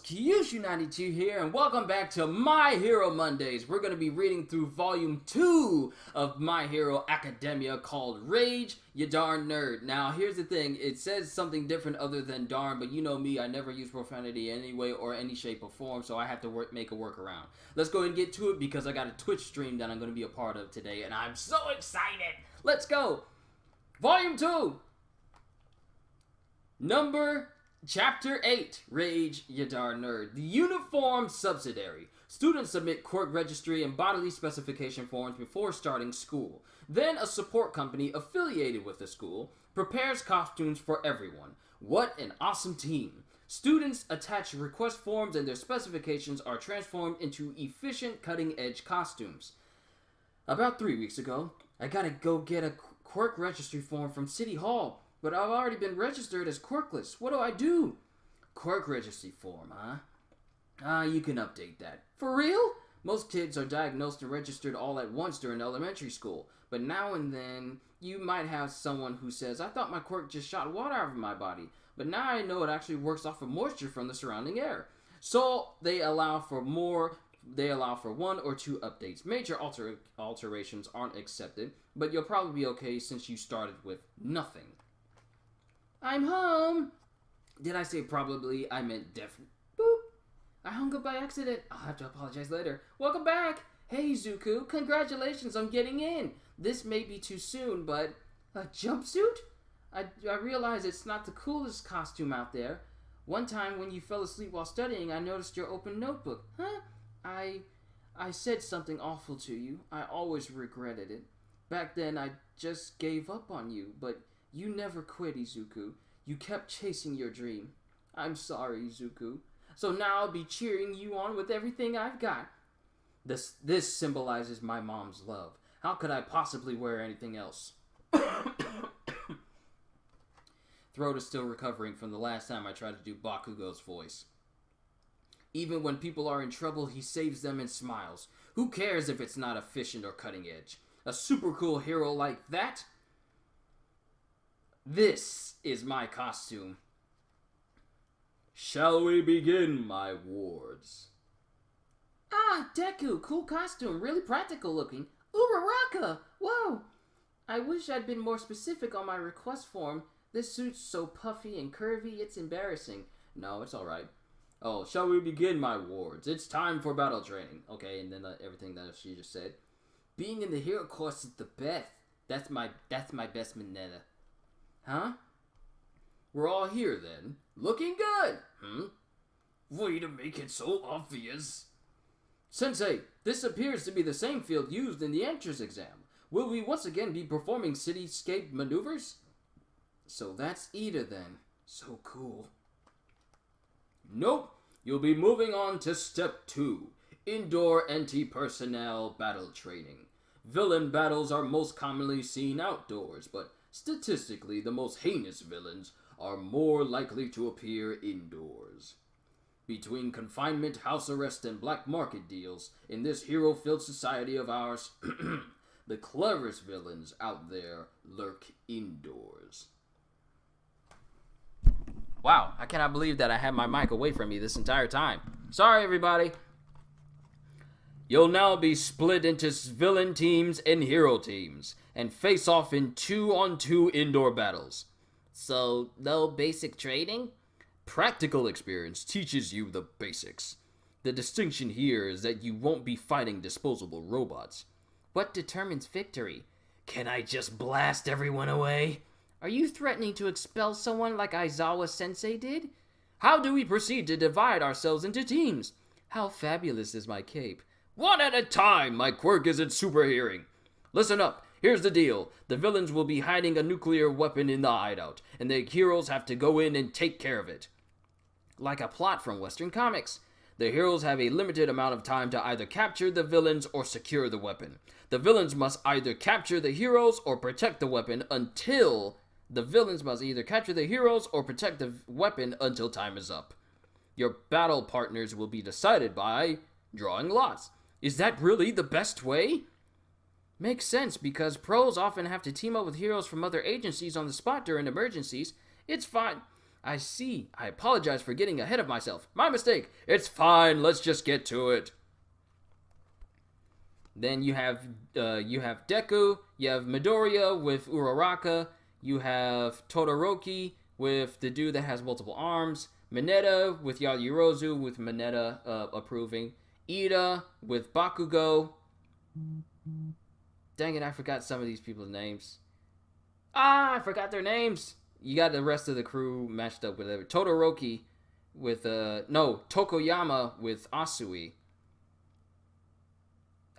Kyushu92 here, and welcome back to My Hero Mondays. We're going to be reading through Volume 2 of My Hero Academia called Rage, Ya Darn Nerd. Now, here's the thing. It says something different other than darn, but you know me, I never use profanity in any way or any shape or form, so I have to make a workaround. Let's go ahead and get to it because I got a Twitch stream that I'm going to be a part of today, and I'm so excited. Let's go. Volume 2. Chapter 8, Rage, Ya Darn Nerd. The Uniform Subsidiary. Students submit quirk registry and bodily specification forms before starting school. Then a support company affiliated with the school prepares costumes for everyone. What an awesome team. Students attach request forms and their specifications are transformed into efficient cutting-edge costumes. About 3 weeks ago, I gotta go get a quirk registry form from City Hall. But I've already been registered as quirkless. What do I do? Quirk registry form, huh? You can update that. For real? Most kids are diagnosed and registered all at once during elementary school. But now and then, you might have someone who says, I thought my quirk just shot water out of my body. But now I know it actually works off of moisture from the surrounding air. So, they allow for 1 or 2 updates. Major alterations aren't accepted, but you'll probably be okay since you started with nothing. I'm home. Did I say probably? I meant definitely. Boop. I hung up by accident. I'll have to apologize later. Welcome back. Hey, Zuku. Congratulations on getting in. This may be too soon, but a jumpsuit? I realize it's not the coolest costume out there. One time when you fell asleep while studying, I noticed your open notebook. Huh? I said something awful to you. I always regretted it. Back then, I just gave up on you, but you never quit, Izuku. You kept chasing your dream. I'm sorry, Izuku. So now I'll be cheering you on with everything I've got. This symbolizes my mom's love. How could I possibly wear anything else? Throat is still recovering from the last time I tried to do Bakugo's voice. Even when people are in trouble, he saves them and smiles. Who cares if it's not efficient or cutting edge? A super cool hero like that? This is my costume. Shall we begin, my wards? Ah, Deku, cool costume, really practical looking. Uraraka! Whoa! I wish I'd been more specific on my request form. This suit's so puffy and curvy, it's embarrassing. No, it's alright. Oh, shall we begin, my wards? It's time for battle training. Okay, and then everything that she just said. Being in the hero course is the best. That's my best Mineta. Huh? We're all here then. Looking good! Way to make it so obvious. Sensei, this appears to be the same field used in the entrance exam. Will we once again be performing cityscape maneuvers? So that's Ida then. So cool. Nope. You'll be moving on to Step 2. Indoor anti-personnel battle training. Villain battles are most commonly seen outdoors, but statistically, the most heinous villains are more likely to appear indoors. Between confinement, house arrest, and black market deals, in this hero-filled society of ours, the cleverest villains out there lurk indoors. Wow, I cannot believe that I had my mic away from me this entire time. Sorry, everybody. You'll now be split into villain teams and hero teams, and face off in 2-on-2 indoor battles. So, no basic training? Practical experience teaches you the basics. The distinction here is that you won't be fighting disposable robots. What determines victory? Can I just blast everyone away? Are you threatening to expel someone like Aizawa-sensei did? How do we proceed to divide ourselves into teams? How fabulous is my cape? One at a time! My quirk isn't super hearing. Listen up. Here's the deal. The villains will be hiding a nuclear weapon in the hideout, and the heroes have to go in and take care of it. Like a plot from Western comics. The heroes have a limited amount of time to either capture the villains or secure the weapon. The villains must either capture the heroes or protect the weapon until time is up. Your battle partners will be decided by drawing lots. Is that really the best way? Makes sense, because pros often have to team up with heroes from other agencies on the spot during emergencies. It's fine. I see. I apologize for getting ahead of myself. My mistake. It's fine. Let's just get to it. Then you have Deku. You have Midoriya with Uraraka. You have Todoroki with the dude that has multiple arms. Mineta with Yaoyorozu with Mineta approving. Ida with Bakugo. Dang it, I forgot some of these people's names. I forgot their names. You got the rest of the crew matched up with it. Todoroki with, Tokoyama with Asui.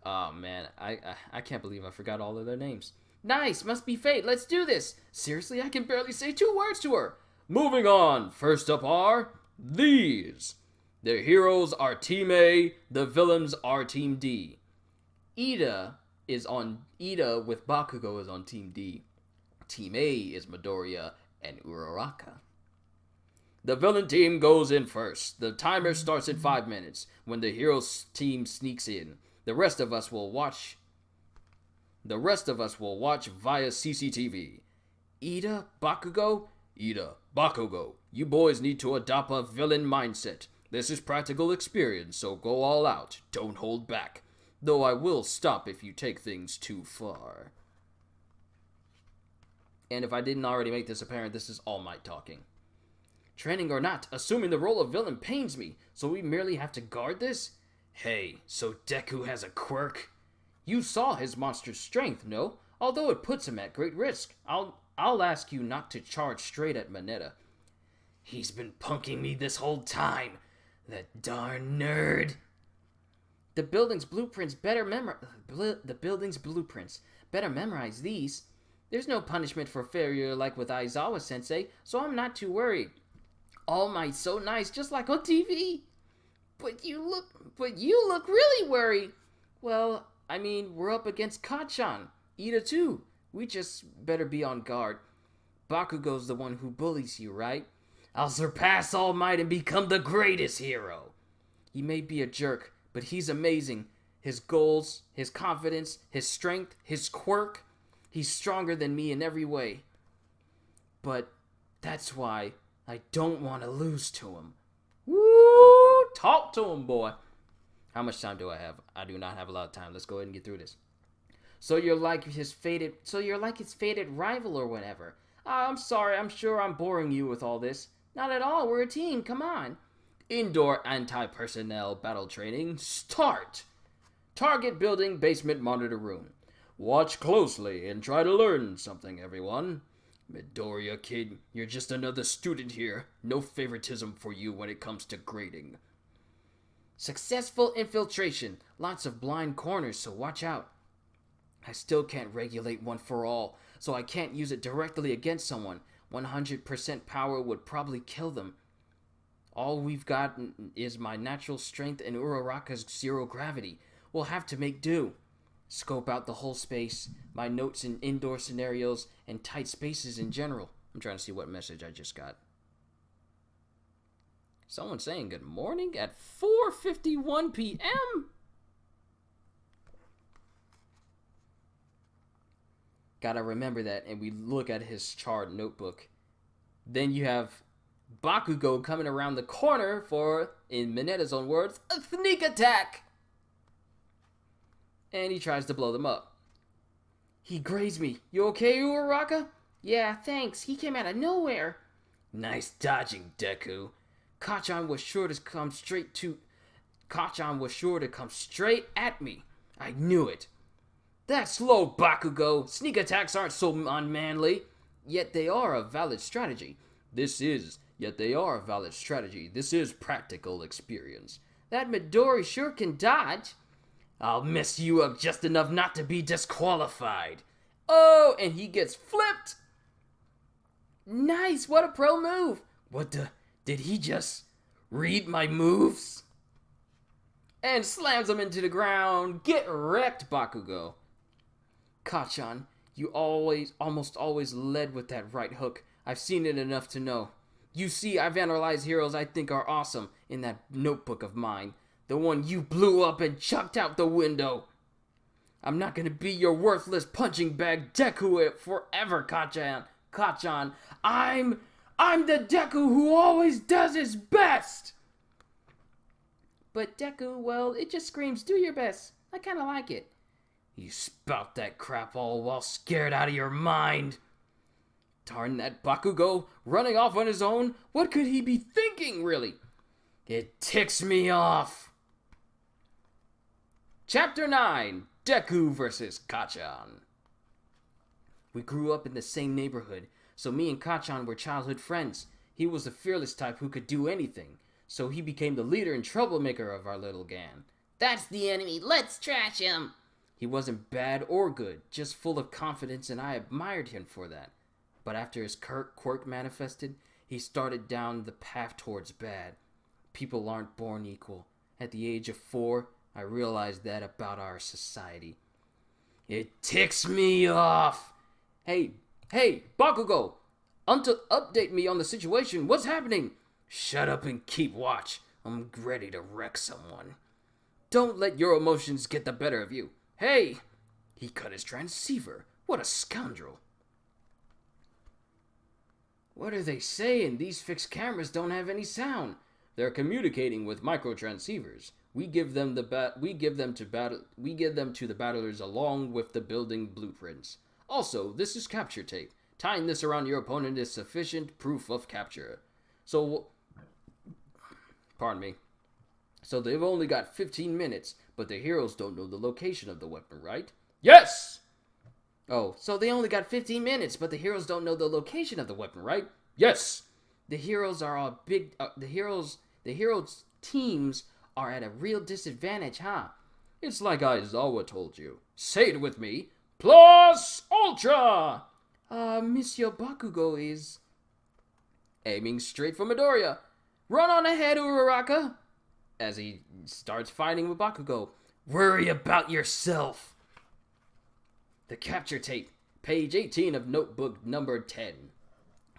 Oh, man, I can't believe I forgot all of their names. Nice, must be fate. Let's do this. Seriously, I can barely say 2 words to her. Moving on. First up are these. The heroes are Team A. The villains are Team D. Ida with Bakugo is on Team D. Team A is Midoriya and Uraraka. The villain team goes in first. The timer starts in 5 minutes when the heroes team sneaks in. The rest of us will watch via CCTV. Ida, Bakugo, you boys need to adopt a villain mindset. This is practical experience, so go all out. Don't hold back. Though I will stop if you take things too far. And if I didn't already make this apparent, this is All Might talking. Training or not, assuming the role of villain pains me, so we merely have to guard this? Hey, so Deku has a quirk? You saw his monster's strength, no? Although it puts him at great risk. I'll ask you not to charge straight at Mineta. He's been punking me this whole time. That darn nerd. The building's blueprints better memorize these. There's no punishment for failure like with Aizawa-sensei, so I'm not too worried. All Might's so nice, just like on TV. But you look really worried. Well, I mean, we're up against Kacchan. Ida too. We just better be on guard. Bakugo's the one who bullies you, right? I'll surpass All Might and become the greatest hero. He may be a jerk, but he's amazing. His goals, his confidence, his strength, his quirk. He's stronger than me in every way. But that's why I don't want to lose to him. Woo! Talk to him, boy. How much time do I have? I do not have a lot of time. Let's go ahead and get through this. So you're like his faded rival or whatever. I'm sorry, I'm sure I'm boring you with all this. Not at all, we're a team, come on. Indoor anti-personnel battle training, start! Target building basement monitor room. Watch closely and try to learn something, everyone. Midoriya, kid, you're just another student here. No favoritism for you when it comes to grading. Successful infiltration. Lots of blind corners, so watch out. I still can't regulate one for all, so I can't use it directly against someone. 100% power would probably kill them. All we've got is my natural strength and Uraraka's zero gravity. We'll have to make do. Scope out the whole space, my notes in indoor scenarios, and tight spaces in general. I'm trying to see what message I just got. Someone saying good morning at 4:51 p.m.? Gotta remember that, and we look at his chart notebook. Then you have Bakugo coming around the corner for, in Mineta's own words, a sneak attack! And he tries to blow them up. He grazed me. You okay, Uraraka? Yeah, thanks. He came out of nowhere. Nice dodging, Deku. Kacchan was sure to come straight at me. I knew it. That's slow, Bakugo. Sneak attacks aren't so unmanly. Yet they are a valid strategy. This is practical experience. That Midori sure can dodge. I'll mess you up just enough not to be disqualified. Oh, and he gets flipped. Nice, what a pro move. Did he just read my moves? And slams him into the ground. Get wrecked, Bakugo. Kacchan, you almost always led with that right hook. I've seen it enough to know. You see, I've analyzed heroes I think are awesome in that notebook of mine. The one you blew up and chucked out the window. I'm not gonna be your worthless punching bag Deku forever, Kacchan. I'm I'm the Deku who always does his best! But Deku, well, it just screams, do your best. I kinda like it. You spout that crap all while scared out of your mind. Darn that Bakugo, running off on his own. What could he be thinking, really? It ticks me off. Chapter 9, Deku vs. Kacchan. We grew up in the same neighborhood, so me and Kacchan were childhood friends. He was the fearless type who could do anything, so he became the leader and troublemaker of our little gang. That's the enemy, let's trash him! He wasn't bad or good, just full of confidence, and I admired him for that. But after his quirk manifested, he started down the path towards bad. People aren't born equal. At the age of 4, I realized that about our society. It ticks me off! Hey, Bakugo! Update me on the situation. What's happening? Shut up and keep watch. I'm ready to wreck someone. Don't let your emotions get the better of you. Hey! He cut his transceiver. What a scoundrel. What are they saying? These fixed cameras don't have any sound. They're communicating with microtransceivers. We give them to the battlers along with the building blueprints. Also, this is capture tape. Tying this around your opponent is sufficient proof of capture. Pardon me. So they've only got 15 minutes, but the heroes don't know the location of the weapon, right? Yes! Oh, so they only got 15 minutes, but the heroes don't know the location of the weapon, right? Yes! The heroes are all big... the heroes teams are at a real disadvantage, huh? It's like Aizawa told you. Say it with me. Plus Ultra! Monsieur Bakugo is... aiming straight for Midoriya. Run on ahead, Uraraka! As he starts fighting with Bakugo. Worry about yourself. The capture tape. Page 18 of notebook number 10.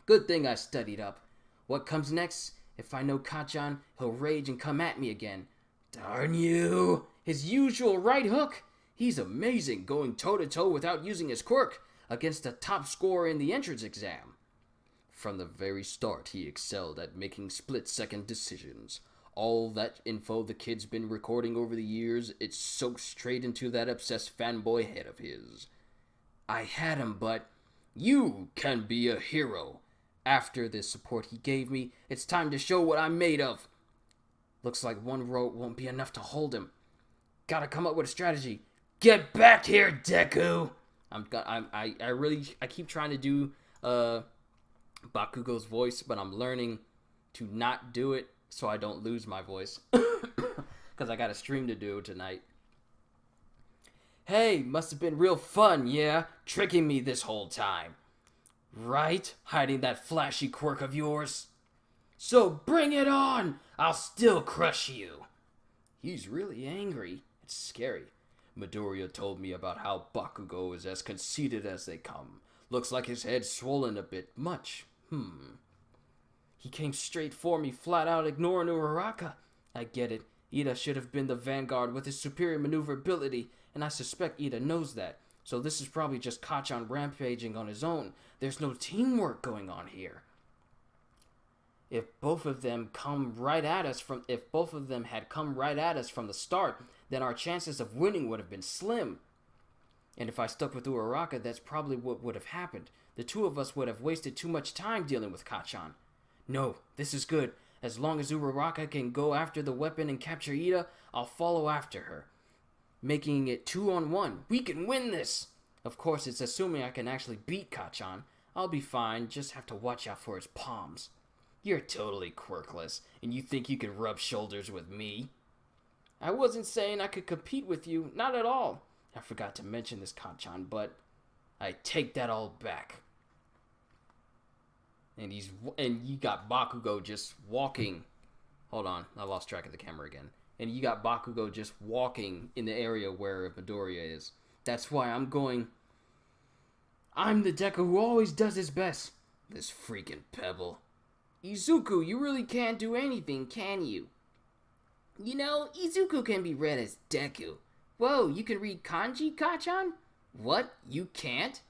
Good thing I studied up. What comes next? If I know Kacchan, he'll rage and come at me again. Darn you! His usual right hook. He's amazing, going toe-to-toe without using his quirk against the top scorer in the entrance exam. From the very start, he excelled at making split-second decisions. All that info the kid's been recording over the years, it soaks straight into that obsessed fanboy head of his. I had him, but you can be a hero. After the support he gave me, it's time to show what I'm made of. Looks like one rope won't be enough to hold him. Gotta come up with a strategy. Get back here, Deku! I keep trying to do Bakugo's voice, but I'm learning to not do it so I don't lose my voice. Because I got a stream to do tonight. Hey, must have been real fun, yeah? Tricking me this whole time. Right? Hiding that flashy quirk of yours? So bring it on! I'll still crush you. He's really angry. It's scary. Midoriya told me about how Bakugo is as conceited as they come. Looks like his head's swollen a bit much. He came straight for me, flat out ignoring Uraraka. I get it. Ida should have been the vanguard with his superior maneuverability, and I suspect Ida knows that. So this is probably just Kacchan rampaging on his own. There's no teamwork going on here. If both of them had come right at us from the start, then our chances of winning would have been slim. And if I stuck with Uraraka, that's probably what would have happened. The two of us would have wasted too much time dealing with Kacchan. No, this is good. As long as Uraraka can go after the weapon and capture Ida, I'll follow after her. Making it 2-on-1. We can win this! Of course, it's assuming I can actually beat Kacchan. I'll be fine, just have to watch out for his palms. You're totally quirkless, and you think you can rub shoulders with me? I wasn't saying I could compete with you, not at all. I forgot to mention this, Kacchan, but I take that all back. And you got Bakugo just walking. Hold on, I lost track of the camera again. And you got Bakugo just walking in the area where Midoriya is. That's why I'm going. I'm the Deku who always does his best. This freaking pebble. Izuku, you really can't do anything, can you? You know, Izuku can be read as Deku. Whoa, you can read kanji, Kacchan? What? You can't?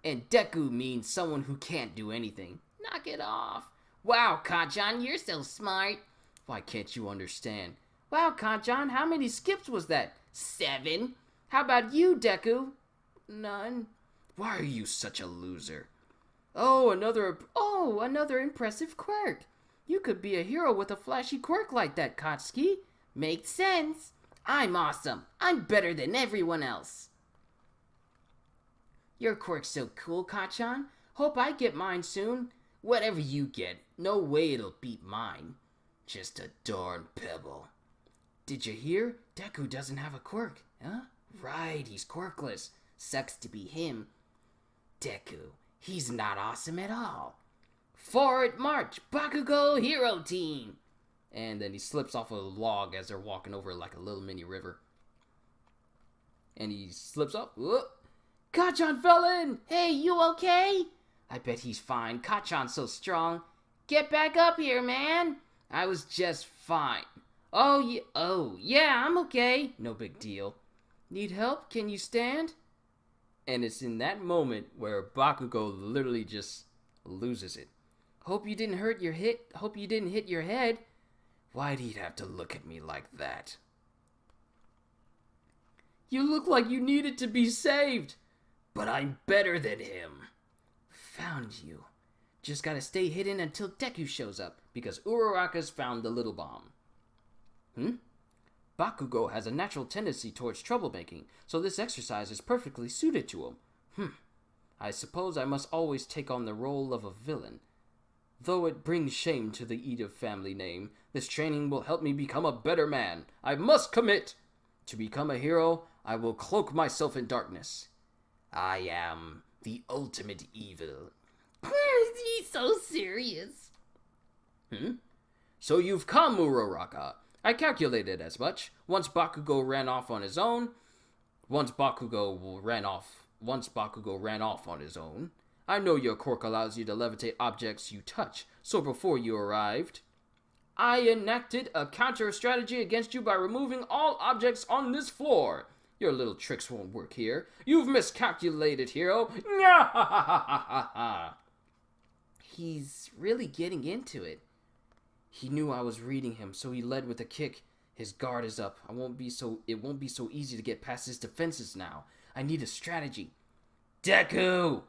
And Deku means someone who can't do anything. Knock it off. Wow, Kacchan, you're so smart. Why can't you understand? Wow, Kacchan, how many skips was that? 7. How about you, Deku? None. Why are you such a loser? Oh, another impressive quirk. You could be a hero with a flashy quirk like that, Katsuki. Makes sense. I'm awesome. I'm better than everyone else. Your quirk's so cool, Kacchan. Hope I get mine soon. Whatever you get, no way it'll beat mine. Just a darn pebble. Did you hear? Deku doesn't have a quirk, huh? Right, he's quirkless. Sucks to be him. Deku, he's not awesome at all. Forward march, Bakugo Hero Team! And then he slips off a log as they're walking over like a little mini river. And he slips up. Whoop. Kacchan fell in! Hey, you okay? I bet he's fine. Kacchan's so strong. Get back up here, man! I was just fine. Oh, yeah, I'm okay. No big deal. Need help? Can you stand? And it's in that moment where Bakugo literally just loses it. Hope you didn't hit your head. Why'd he have to look at me like that? You look like you needed to be saved. But I'm better than him. Found you. Just gotta stay hidden until Deku shows up, because Uraraka's found the little bomb. Bakugo has a natural tendency towards troublemaking, so this exercise is perfectly suited to him. I suppose I must always take on the role of a villain. Though it brings shame to the Ida family name, this training will help me become a better man. I must commit! To become a hero, I will cloak myself in darkness. I am the ultimate evil. He's so serious. So you've come, Uraraka. I calculated as much. Once Bakugo ran off on his own, I know your quirk allows you to levitate objects you touch, so before you arrived, I enacted a counter strategy against you by removing all objects on this floor. Your little tricks won't work here. You've miscalculated, hero. He's really getting into it. He knew I was reading him, so he led with a kick. His guard is up. It won't be so easy to get past his defenses now. I need a strategy. Deku!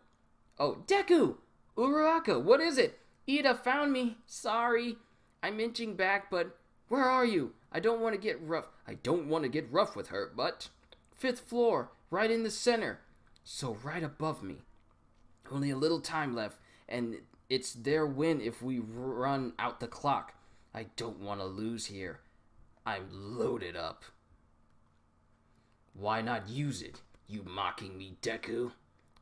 Oh, Deku! Uraraka, what is it? Ida found me. Sorry. I'm inching back, but where are you? I don't want to get rough with her, but 5th floor, right in the center. So right above me. Only a little time left, and it's their win if we run out the clock. I don't want to lose here. I'm loaded up. Why not use it? You mocking me, Deku?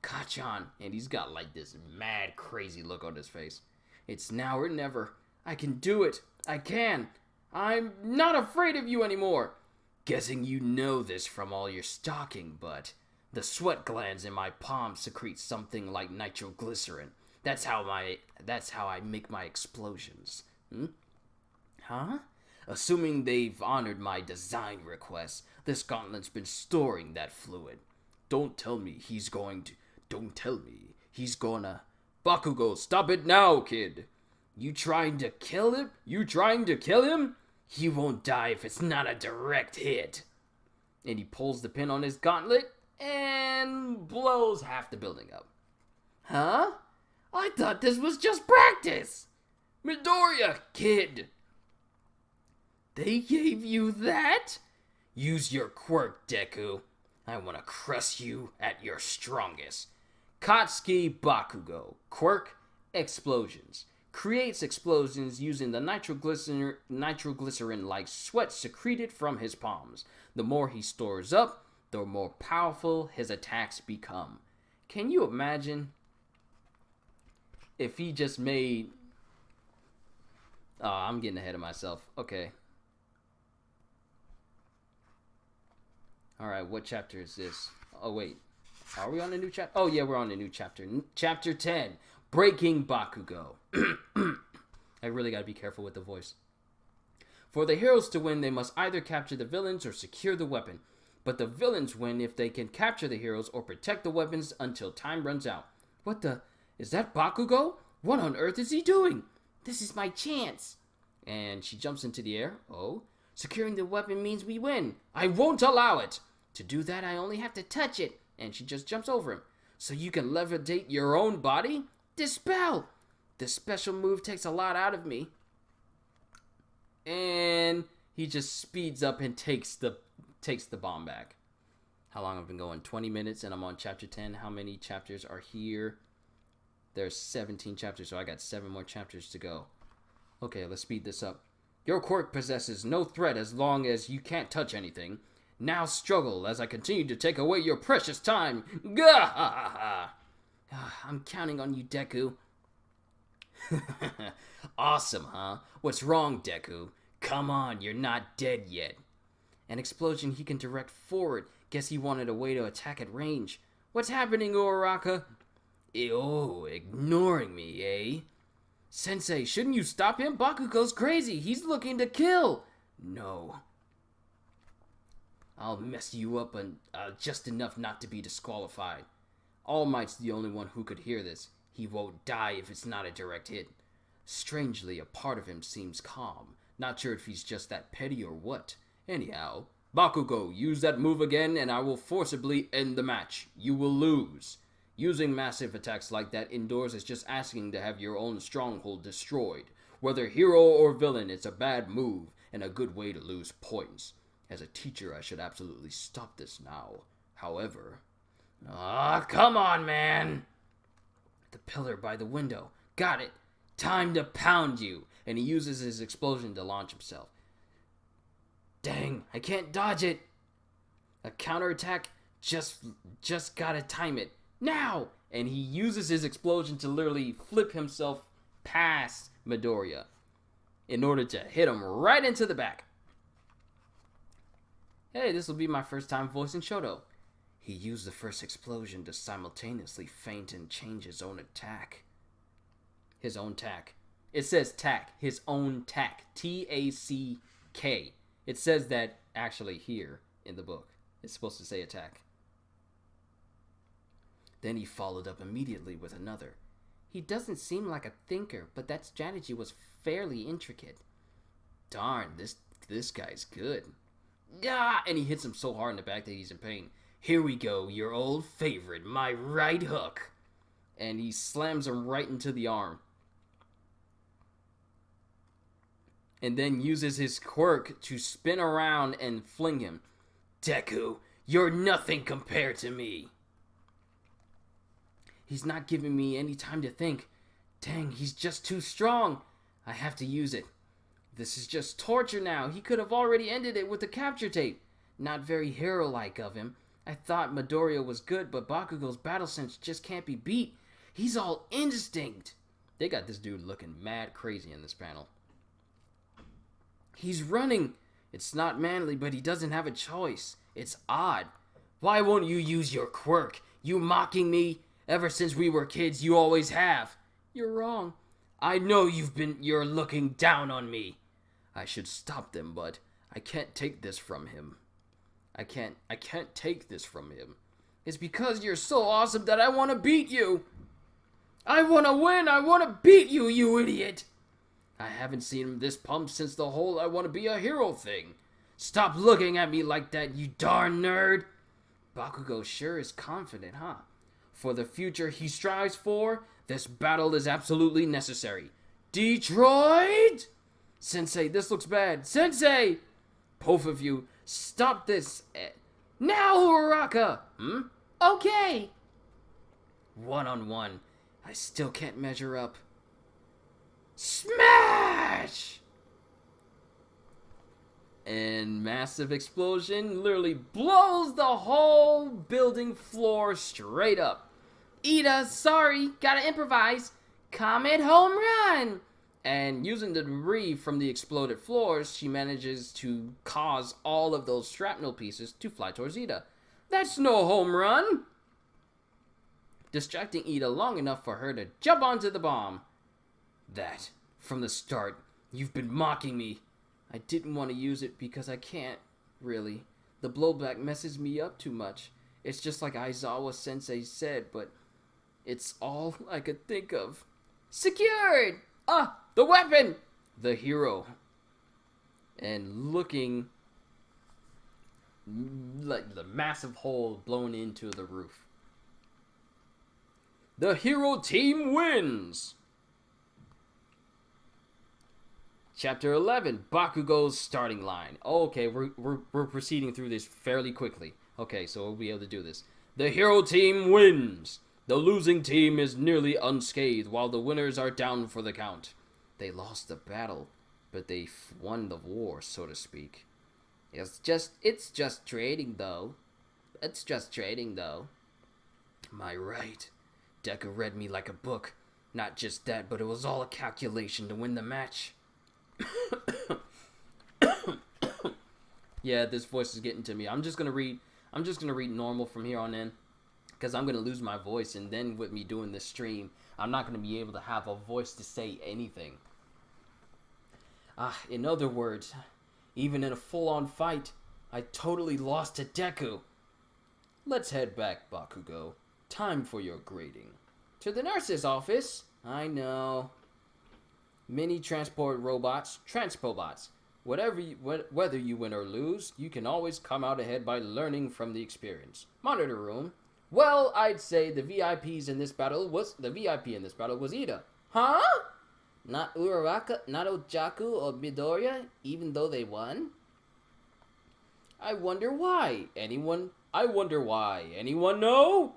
Kacchan, and he's got like this mad, crazy look on his face. It's now or never. I can do it. I can. I'm not afraid of you anymore. Guessing you know this from all your stalking, but the sweat glands in my palm secrete something like nitroglycerin. That's how I make my explosions. Assuming they've honored my design request, this gauntlet's been storing that fluid. Don't tell me he's gonna... Bakugo, stop it now, kid! You trying to kill him? He won't die if it's not a direct hit. And he pulls the pin on his gauntlet and blows half the building up. Huh? I thought this was just practice! Midoriya, kid! They gave you that? Use your quirk, Deku. I want to crush you at your strongest. Katsuki Bakugo. Quirk, explosions. Creates explosions using the nitroglycerin-like sweat secreted from his palms. The more he stores up, the more powerful his attacks become. Can you imagine if he just made... Oh, I'm getting ahead of myself. Okay. Alright, what chapter is this? Oh, wait. Are we on a new chapter? Oh, yeah, we're on a new chapter. Chapter 10. Breaking Bakugo. I really gotta be careful with the voice. For the heroes to win, they must either capture the villains or secure the weapon. But the villains win if they can capture the heroes or protect the weapons until time runs out. What the... Is that Bakugo? What on earth is he doing? This is my chance. And she jumps into the air. Oh, Securing the weapon means we win. I won't allow it. To do that, I only have to touch it. And she just jumps over him. So you can levitate your own body? Dispel! This special move takes a lot out of me. And he just speeds up and takes the bomb back. How long have I been going? 20 minutes, and I'm on chapter 10. How many chapters are here? There's 17 chapters, so I got 7 more chapters to go. Okay, let's speed this up. Your quirk possesses no threat as long as you can't touch anything. Now struggle as I continue to take away your precious time. Gah! I'm counting on you, Deku. Awesome, huh? What's wrong, Deku? Come on, you're not dead yet. An explosion he can direct forward. Guess he wanted a way to attack at range. What's happening, Uraraka? Oh, ignoring me, eh? Sensei, shouldn't you stop him? Bakugo's crazy. He's looking to kill. No. I'll mess you up just enough not to be disqualified. All Might's the only one who could hear this. He won't die if it's not a direct hit. Strangely, a part of him seems calm. Not sure if he's just that petty or what. Anyhow, Bakugo, use that move again and I will forcibly end the match. You will lose. Using massive attacks like that indoors is just asking to have your own stronghold destroyed. Whether hero or villain, it's a bad move and a good way to lose points. As a teacher, I should absolutely stop this now. However... come on, man! The pillar by the window. Got it. Time to pound you. And he uses his explosion to launch himself. Dang, I can't dodge it. A counterattack, just gotta time it. Now! And he uses his explosion to literally flip himself past Midoriya in order to hit him right into the back. Hey, this will be my first time voicing Shoto. He used the first explosion to simultaneously feint and change his own attack. His own tack. It says tack. His own tack. T-A-C-K. It says that actually here in the book. It's supposed to say attack. Then he followed up immediately with another. He doesn't seem like a thinker, but that strategy was fairly intricate. Darn, this guy's good. Ah! And he hits him so hard in the back that he's in pain. Here we go, your old favorite, my right hook. And he slams him right into the arm. And then uses his quirk to spin around and fling him. Deku, you're nothing compared to me. He's not giving me any time to think. Dang, he's just too strong. I have to use it. This is just torture now. He could have already ended it with the capture tape. Not very hero-like of him. I thought Midoriya was good, but Bakugo's battle sense just can't be beat. He's all instinct. They got this dude looking mad crazy in this panel. He's running. It's not manly, but he doesn't have a choice. It's odd. Why won't you use your quirk? You mocking me? Ever since we were kids, you always have. You're wrong. I know you're looking down on me. I should stop them, but I can't take this from him. I can't take this from him. It's because you're so awesome that I want to beat you. I want to win. I want to beat you, you idiot. I haven't seen him this pumped since the whole I want to be a hero thing. Stop looking at me like that, you darn nerd. Bakugo sure is confident, huh? For the future he strives for, this battle is absolutely necessary. Detroit! Sensei, this looks bad. Sensei! Both of you, stop this. Now, Uraraka! Okay. One-on-one. I still can't measure up. Smash! And massive explosion literally blows the whole building floor straight up. Ida, sorry, gotta improvise. Comet home run! And using the debris from the exploded floors, she manages to cause all of those shrapnel pieces to fly towards Ida. That's no home run! Distracting Ida long enough for her to jump onto the bomb. That, from the start, you've been mocking me. I didn't want to use it because I can't, really. The blowback messes me up too much. It's just like Aizawa Sensei said, but it's all I could think of. Secured! Ah, the weapon! The hero. And looking like the massive hole blown into the roof. The hero team wins! Chapter 11, Bakugo's starting line. Okay, we're proceeding through this fairly quickly. Okay, so we'll be able to do this. The hero team wins! The losing team is nearly unscathed, while the winners are down for the count. They lost the battle, but they won the war, so to speak. It's just trading, though. It's just trading, though. Am I right? Deku read me like a book. Not just that, but it was all a calculation to win the match. Yeah, this voice is getting to me. I'm just gonna read normal from here on in, because I'm gonna lose my voice, and then with me doing this stream, I'm not gonna be able to have a voice to say anything. In other words, even in a full-on fight, I totally lost to Deku. Let's head back, Bakugo. Time for your grading. To the nurse's office? I know. Mini transport robots, Transpobots. Whether you win or lose, you can always come out ahead by learning from the experience. Monitor room. Well, I'd say the VIP in this battle was Ida. Huh? Not Uraraka, not Ojaku or Midoriya, even though they won? I wonder why. Anyone know?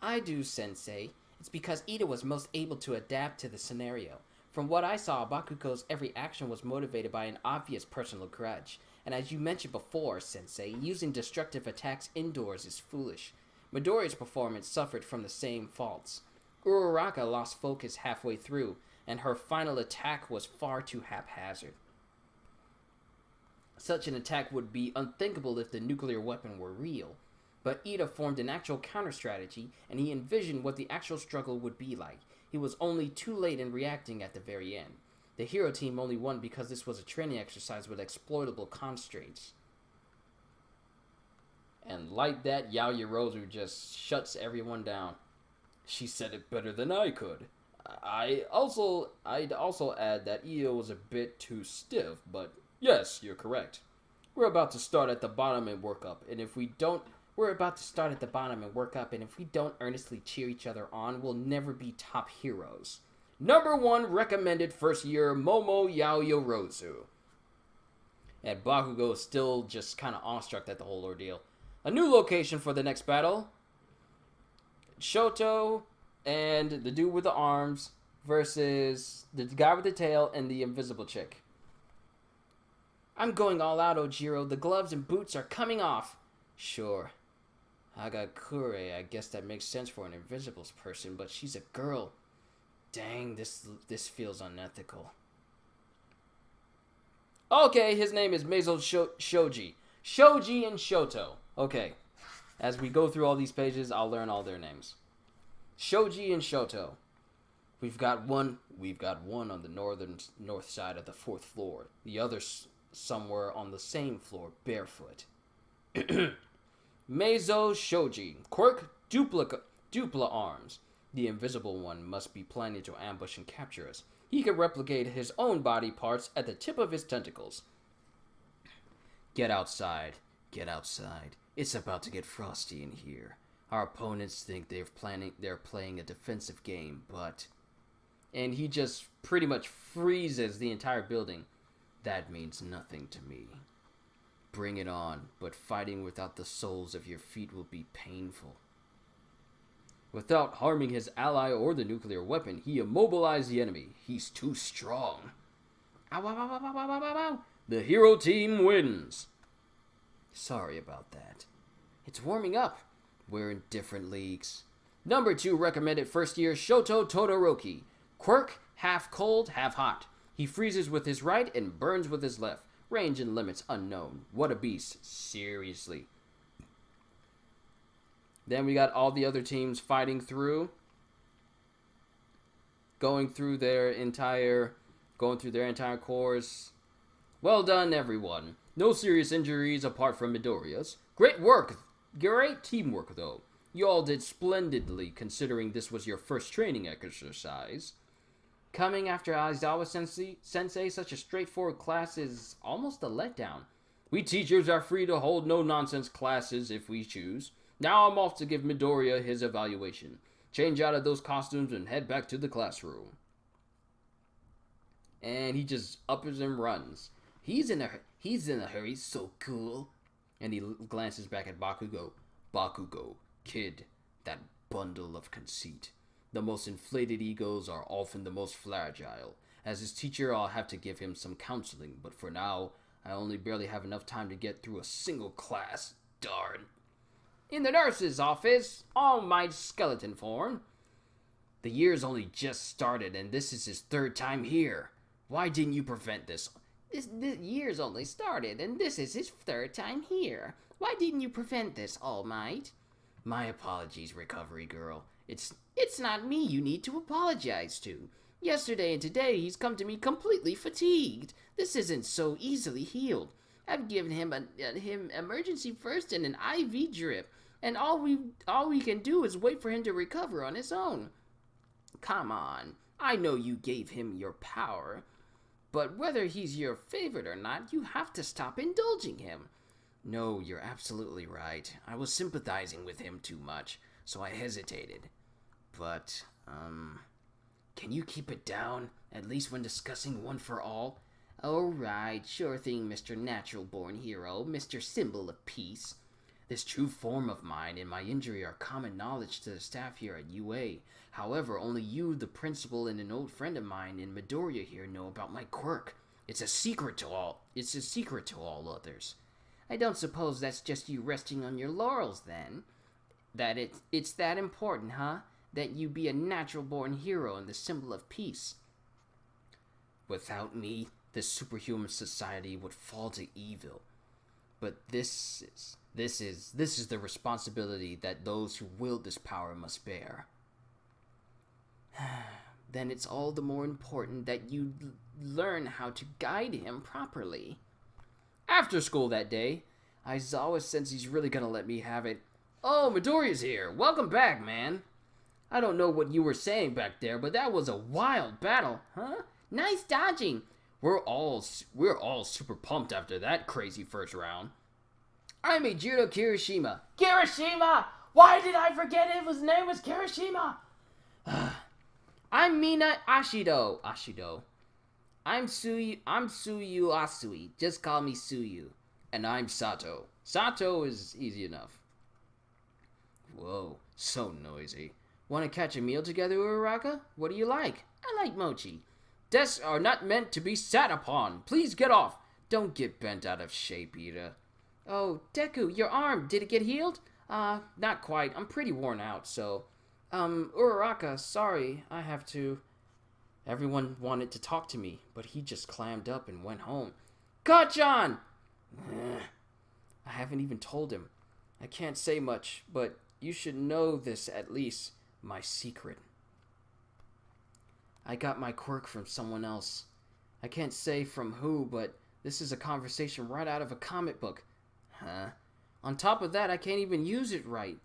I do, Sensei. It's because Ida was most able to adapt to the scenario. From what I saw, Bakugo's every action was motivated by an obvious personal grudge. And as you mentioned before, Sensei, using destructive attacks indoors is foolish. Midoriya's performance suffered from the same faults. Uraraka lost focus halfway through, and her final attack was far too haphazard. Such an attack would be unthinkable if the nuclear weapon were real. But Ida formed an actual counter-strategy, and he envisioned what the actual struggle would be like. He was only too late in reacting at the very end. The hero team only won because this was a training exercise with exploitable constraints. And like that, Yaoyorozu just shuts everyone down. She said it better than I could. I'd also add that Io was a bit too stiff, but yes, you're correct. We're about to start at the bottom and work up, and if we don't earnestly cheer each other on, we'll never be top heroes. Number 1 recommended first year, Momo Yaoyorozu. And Bakugo is still just kind of awestruck at the whole ordeal. A new location for the next battle. Shoto and the dude with the arms versus the guy with the tail and the invisible chick. I'm going all out, Ojiro. The gloves and boots are coming off. Sure. Hagakure, I guess that makes sense for an invisible person, but she's a girl. Dang, this feels unethical. Okay, his name is Meizo Shoji. Shoji and Shoto. Okay. As we go through all these pages, I'll learn all their names. Shoji and Shoto. We've got one on the north side of the 4th floor. The other somewhere on the same floor, barefoot. Meizo Shoji. Quirk, dupla arms. The invisible one must be planning to ambush and capture us. He can replicate his own body parts at the tip of his tentacles. Get outside. Get outside. It's about to get frosty in here. Our opponents think they're playing a defensive game, but... And he just pretty much freezes the entire building. That means nothing to me. Bring it on, but fighting without the soles of your feet will be painful. Without harming his ally or the nuclear weapon, he immobilized the enemy. He's too strong. Ow, ow, ow, ow, ow, ow, ow, ow. The hero team wins. Sorry about that. It's warming up. We're in different leagues. Number 2 recommended first year, Shoto Todoroki. Quirk, half cold, half hot. He freezes with his right and burns with his left. Range and limits unknown. What a beast. Seriously. Then we got all the other teams fighting through. Going through their entire course. Well done, everyone. No serious injuries apart from Midoriya's. Great work. Great teamwork, though. You all did splendidly, considering this was your first training exercise. Coming after Aizawa sensei, such a straightforward class is almost a letdown. We teachers are free to hold no-nonsense classes if we choose. Now I'm off to give Midoriya his evaluation. Change out of those costumes and head back to the classroom. And he just uppers and runs. He's in a hurry, so cool. And he glances back at Bakugo. Bakugo, kid, that bundle of conceit. The most inflated egos are often the most fragile. As his teacher, I'll have to give him some counseling, but for now, I only barely have enough time to get through a single class. Darn. In the nurse's office, All Might's skeleton form. The year's only just started, and this is his third time here. Why didn't you prevent this? The year's only started, and this is his third time here. Why didn't you prevent this, All Might? My apologies, Recovery Girl. It's not me you need to apologize to. Yesterday and today he's come to me completely fatigued. This isn't so easily healed. I've given him him emergency first and an IV drip, and all we can do is wait for him to recover on his own. Come on, I know you gave him your power, but whether he's your favorite or not, you have to stop indulging him. No, you're absolutely right. I was sympathizing with him too much, so I hesitated. But, can you keep it down, at least when discussing One for All? Oh, right, sure thing, Mr. Natural-born Hero, Mr. Symbol of Peace. This true form of mine and my injury are common knowledge to the staff here at UA. However, only you, the principal, and an old friend of mine in Midoriya here know about my quirk. It's a secret to all others. I don't suppose that's just you resting on your laurels, then? That it's that important, huh? That you be a natural-born hero and the symbol of peace. Without me, this superhuman society would fall to evil. But this is the responsibility that those who wield this power must bear. Then it's all the more important that you learn how to guide him properly. After school that day, Aizawa Sensei's really gonna let me have it. Oh, Midoriya's here. Welcome back, man. I don't know what you were saying back there, but that was a wild battle, huh? Nice dodging. We're all super pumped after that crazy first round. I'm Ejiro Kirishima. Kirishima! Why did I forget his name was Kirishima? I'm Mina Ashido. I'm Suyu Asui. Just call me Suyu. And I'm Sato. Sato is easy enough. Whoa, so noisy. Want to catch a meal together, Uraraka? What do you like? I like mochi. Desks are not meant to be sat upon. Please get off. Don't get bent out of shape, Ida. Oh, Deku, your arm, did it get healed? Not quite. I'm pretty worn out, so... Uraraka, sorry, I have to... Everyone wanted to talk to me, but he just clammed up and went home. Kachan! I haven't even told him. I can't say much, but you should know this at least. My secret. I got my quirk from someone else. I can't say from who, but this is a conversation right out of a comic book. Huh? On top of that, I can't even use it right.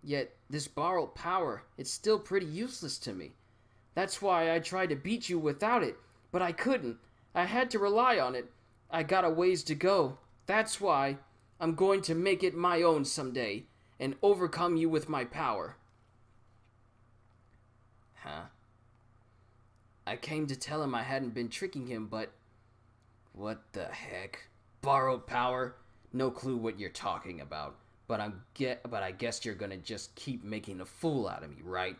Yet, this borrowed power, it's still pretty useless to me. That's why I tried to beat you without it, but I couldn't. I had to rely on it. I got a ways to go. That's why I'm going to make it my own someday and overcome you with my power. Huh? I came to tell him I hadn't been tricking him, but... What the heck? Borrowed power? No clue what you're talking about. But I guess you're gonna just keep making a fool out of me, right?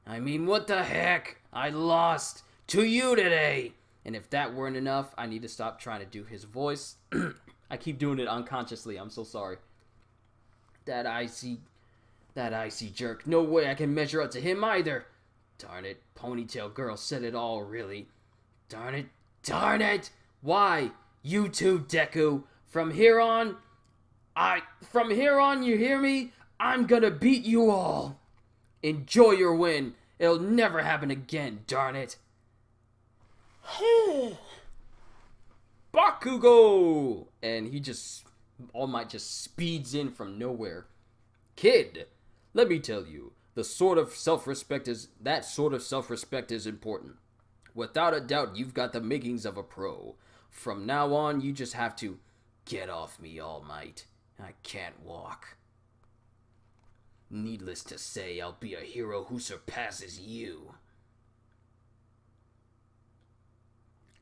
I mean, what the heck? I lost to you today! And if that weren't enough, I need to stop trying to do his voice. I keep doing it unconsciously, I'm so sorry. That icy jerk. No way I can measure up to him either. Darn it, Ponytail Girl said it all, really. Darn it! Why? You too, Deku. From here on, you hear me? I'm gonna beat you all. Enjoy your win. It'll never happen again, darn it. Bakugo! And All Might just speeds in from nowhere. Kid, let me tell you, that sort of self-respect is important. Without a doubt, you've got the makings of a pro. From now on, you just have to get off me, All Might. I can't walk. Needless to say, I'll be a hero who surpasses you.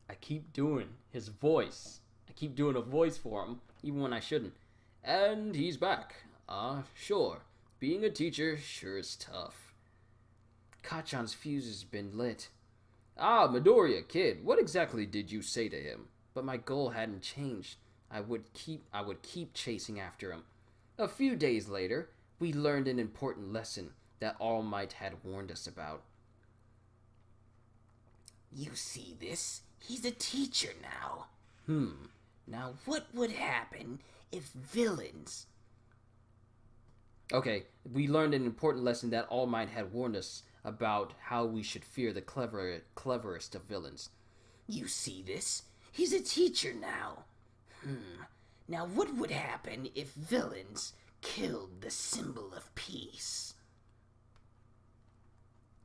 I keep doing his voice. I keep doing a voice for him, even when I shouldn't. And he's back. Sure. Being a teacher sure is tough. Kachan's fuse has been lit. Midoriya, kid, what exactly did you say to him? But my goal hadn't changed. I would keep chasing after him. A few days later, we learned an important lesson that All Might had warned us about. You see this? He's a teacher now. Now what would happen if villains... Okay, we learned an important lesson that All Might had warned us about how we should fear the cleverest of villains. You see this? He's a teacher now. Now what would happen if villains killed the symbol of peace?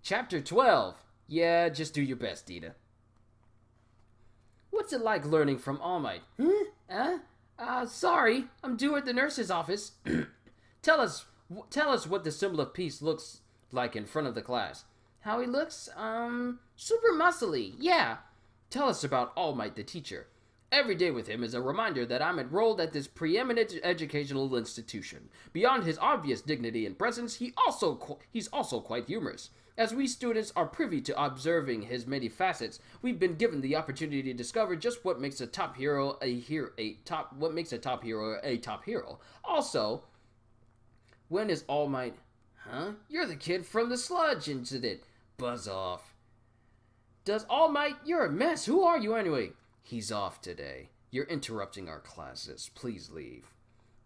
Chapter 12. Yeah, just do your best, Ida. What's it like learning from All Might? Sorry, I'm due at the nurse's office. Tell us what the symbol of peace looks like in front of the class. How he looks? Super muscly, yeah. Tell us about All Might the teacher. Every day with him is a reminder that I'm enrolled at this preeminent educational institution. Beyond his obvious dignity and presence, he's also quite humorous. As we students are privy to observing his many facets, we've been given the opportunity to discover just what makes a top hero a top hero. Also, when is All Might... You're the kid from the sludge incident. Buzz off. Does All Might... You're a mess. Who are you anyway? He's off today. You're interrupting our classes. Please leave.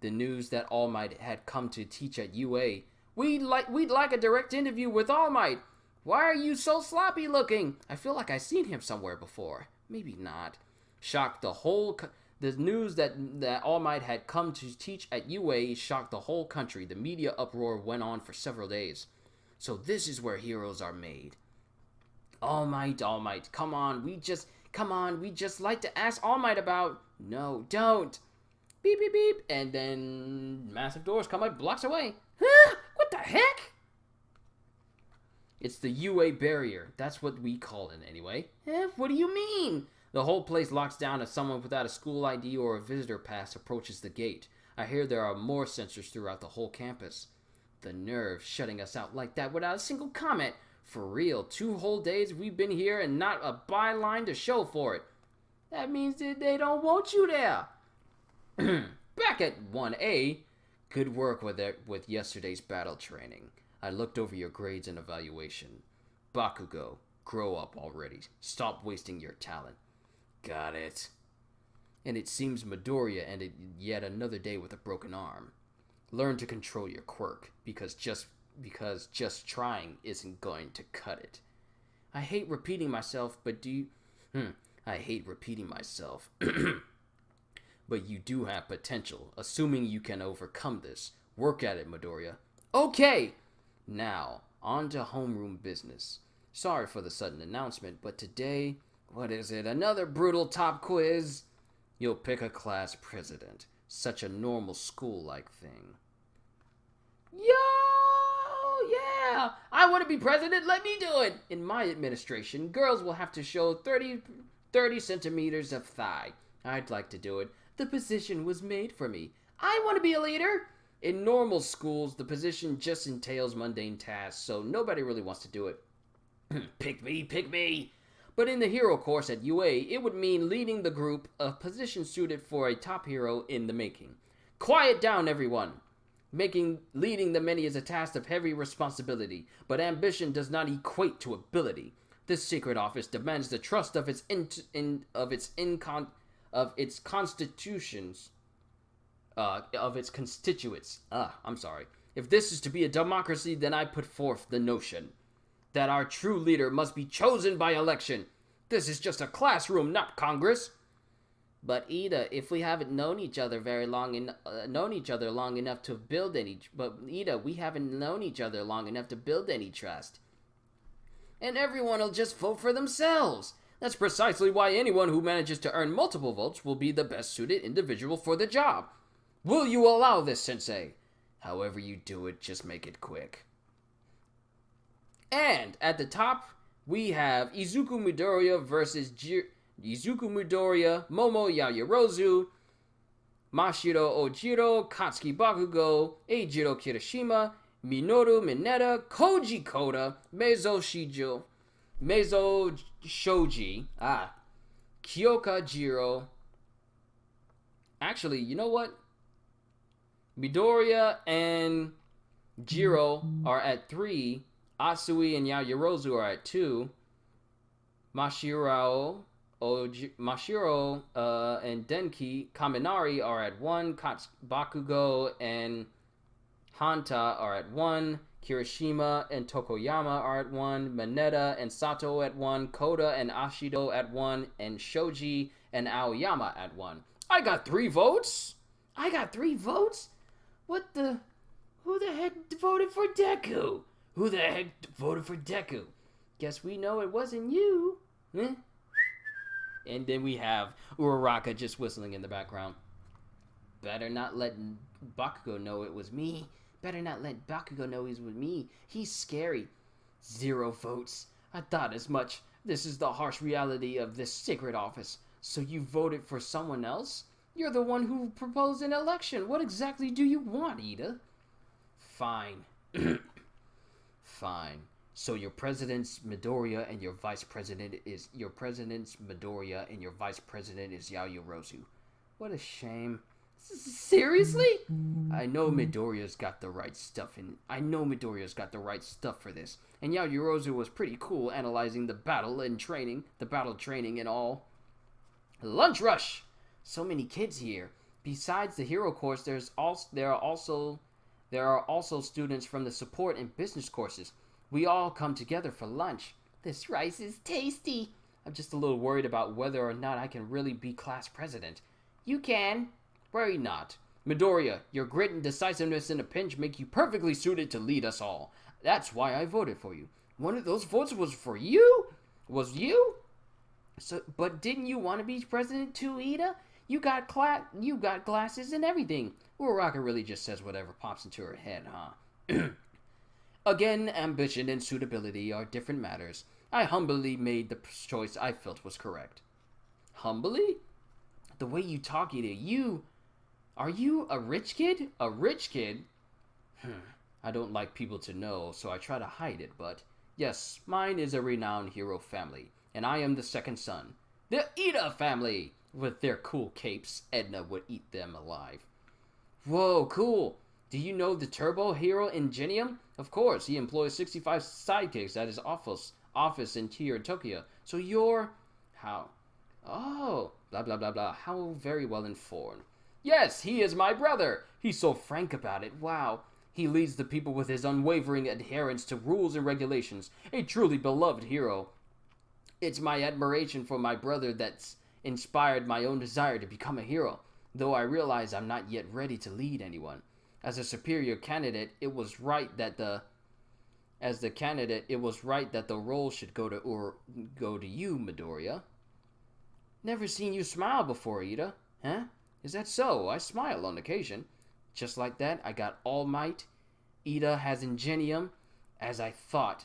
The news that All Might had come to teach at UA... We'd like a direct interview with All Might. Why are you so sloppy looking? I feel like I've seen him somewhere before. Maybe not. Shocked the whole... The news that All Might had come to teach at UA shocked the whole country. The media uproar went on for several days. So this is where heroes are made. All Might, come on, we just like to ask All Might about... No, don't. Beep, beep, beep. And then massive doors come up blocks away. What the heck? It's the UA barrier. That's what we call it anyway. What do you mean? The whole place locks down if someone without a school ID or a visitor pass approaches the gate. I hear there are more sensors throughout the whole campus. The nerve shutting us out like that without a single comment. For real, 2 whole days we've been here and not a byline to show for it. That means that they don't want you there. Back at 1A, good work with yesterday's battle training. I looked over your grades and evaluation. Bakugo, grow up already. Stop wasting your talent. Got it. And it seems Midoriya ended yet another day with a broken arm. Learn to control your quirk, because just trying isn't going to cut it. I hate repeating myself, but but you do have potential, assuming you can overcome this. Work at it, Midoriya. Okay! Now, on to homeroom business. Sorry for the sudden announcement, but today, what is it, another brutal top quiz? You'll pick a class president. Such a normal school-like thing. Yo! Yeah! I want to be president, let me do it! In my administration, girls will have to show 30 centimeters of thigh. I'd like to do it. The position was made for me. I want to be a leader! In normal schools, the position just entails mundane tasks, so nobody really wants to do it. Pick me, pick me! But in the hero course at UA, it would mean leading the group, a position suited for a top hero in the making. Quiet down, everyone! Leading the many is a task of heavy responsibility, but ambition does not equate to ability. This secret office demands the trust of its constituents. If this is to be a democracy, then I put forth the notion that our true leader must be chosen by election. This is just a classroom, not Congress. But Ida, if we haven't known each other long enough to build any trust. and everyone will just vote for themselves. That's precisely why anyone who manages to earn multiple votes will be the best suited individual for the job. Will you allow this, Sensei? However you do it, just make it quick. And at the top, we have Izuku Midoriya versus Izuku Midoriya, Momo Yaoyorozu, Mashiro Ojiro, Katsuki Bakugo, Eijiro Kirishima, Minoru Mineta, Koji Koda, Meizo Shoji, Kyoka Jiro. Actually, you know what? Midoriya and Jiro are at 3. Asui and Yaoyorozu are at 2. Mashiro and Denki Kaminari are at 1. Bakugo and Hanta are at 1. Kirishima and Tokoyama are at 1. Mineta and Sato at 1. Koda and Ashido at 1. And Shoji and Aoyama at 1. I got 3 votes? I got 3 votes? What the... Who the heck voted for Deku? Who the heck voted for Deku? Guess we know it wasn't you. Eh? And then we have Uraraka just whistling in the background. Better not let Bakugo know it was me. Better not let Bakugo know it was me. He's scary. 0 votes. I thought as much. This is the harsh reality of this sacred office. So you voted for someone else? You're the one who proposed an election. What exactly do you want, Ida? Fine. Fine. So your president's Midoriya and your vice president is Midoriya and your vice president is Yaoyorozu. What a shame. Seriously? I know Midoriya's got the right stuff for this. And Yaoyorozu was pretty cool analyzing the battle training and all. Lunch rush. So many kids here. Besides the hero course, there are also students from the support and business courses. We all come together for lunch. This rice is tasty. I'm just a little worried about whether or not I can really be class president. You can. Worry not. Midoriya, your grit and decisiveness in a pinch make you perfectly suited to lead us all. That's why I voted for you. One of those votes was for you? Was you? So, but didn't you want to be president too, Ida? You got glasses and everything. Uraraka really just says whatever pops into her head, huh? Again, ambition and suitability are different matters. I humbly made the choice I felt was correct. Humbly? The way you talk, Ida, are you a rich kid? A rich kid? I don't like people to know, so I try to hide it, but yes, mine is a renowned hero family, and I am the second son. The Ida family! With their cool capes, Edna would eat them alive. Whoa, cool! Do you know the turbo hero Ingenium? Of course, he employs 65 sidekicks at his office in Tokyo. So you're... How? Oh, blah blah blah blah. How very well informed. Yes, he is my brother! He's so frank about it, wow. He leads the people with his unwavering adherence to rules and regulations. A truly beloved hero. It's my admiration for my brother that's inspired my own desire to become a hero, though I realize I'm not yet ready to lead anyone. As a superior candidate, it was right that the role should go to you, Midoriya. Never seen you smile before, Ida. Huh? Is that so? I smile on occasion. Just like that, I got All Might. Ida has Ingenium, as I thought.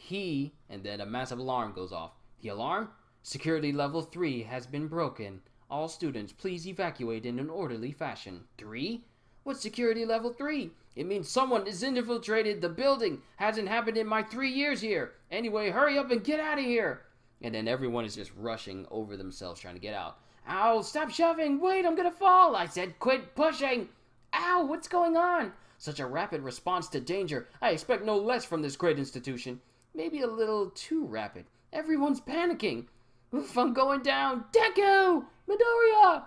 And then a massive alarm goes off. The alarm? Security level 3 has been broken. All students, please evacuate in an orderly fashion. 3? What's security level 3? It means someone has infiltrated the building. Hasn't happened in my 3 years here. Anyway, hurry up and get out of here. And then everyone is just rushing over themselves trying to get out. Ow, stop shoving. Wait, I'm gonna fall. I said quit pushing. Ow, what's going on? Such a rapid response to danger. I expect no less from this great institution. Maybe a little too rapid. Everyone's panicking. Oof, I'm going down. Deku! Midoriya!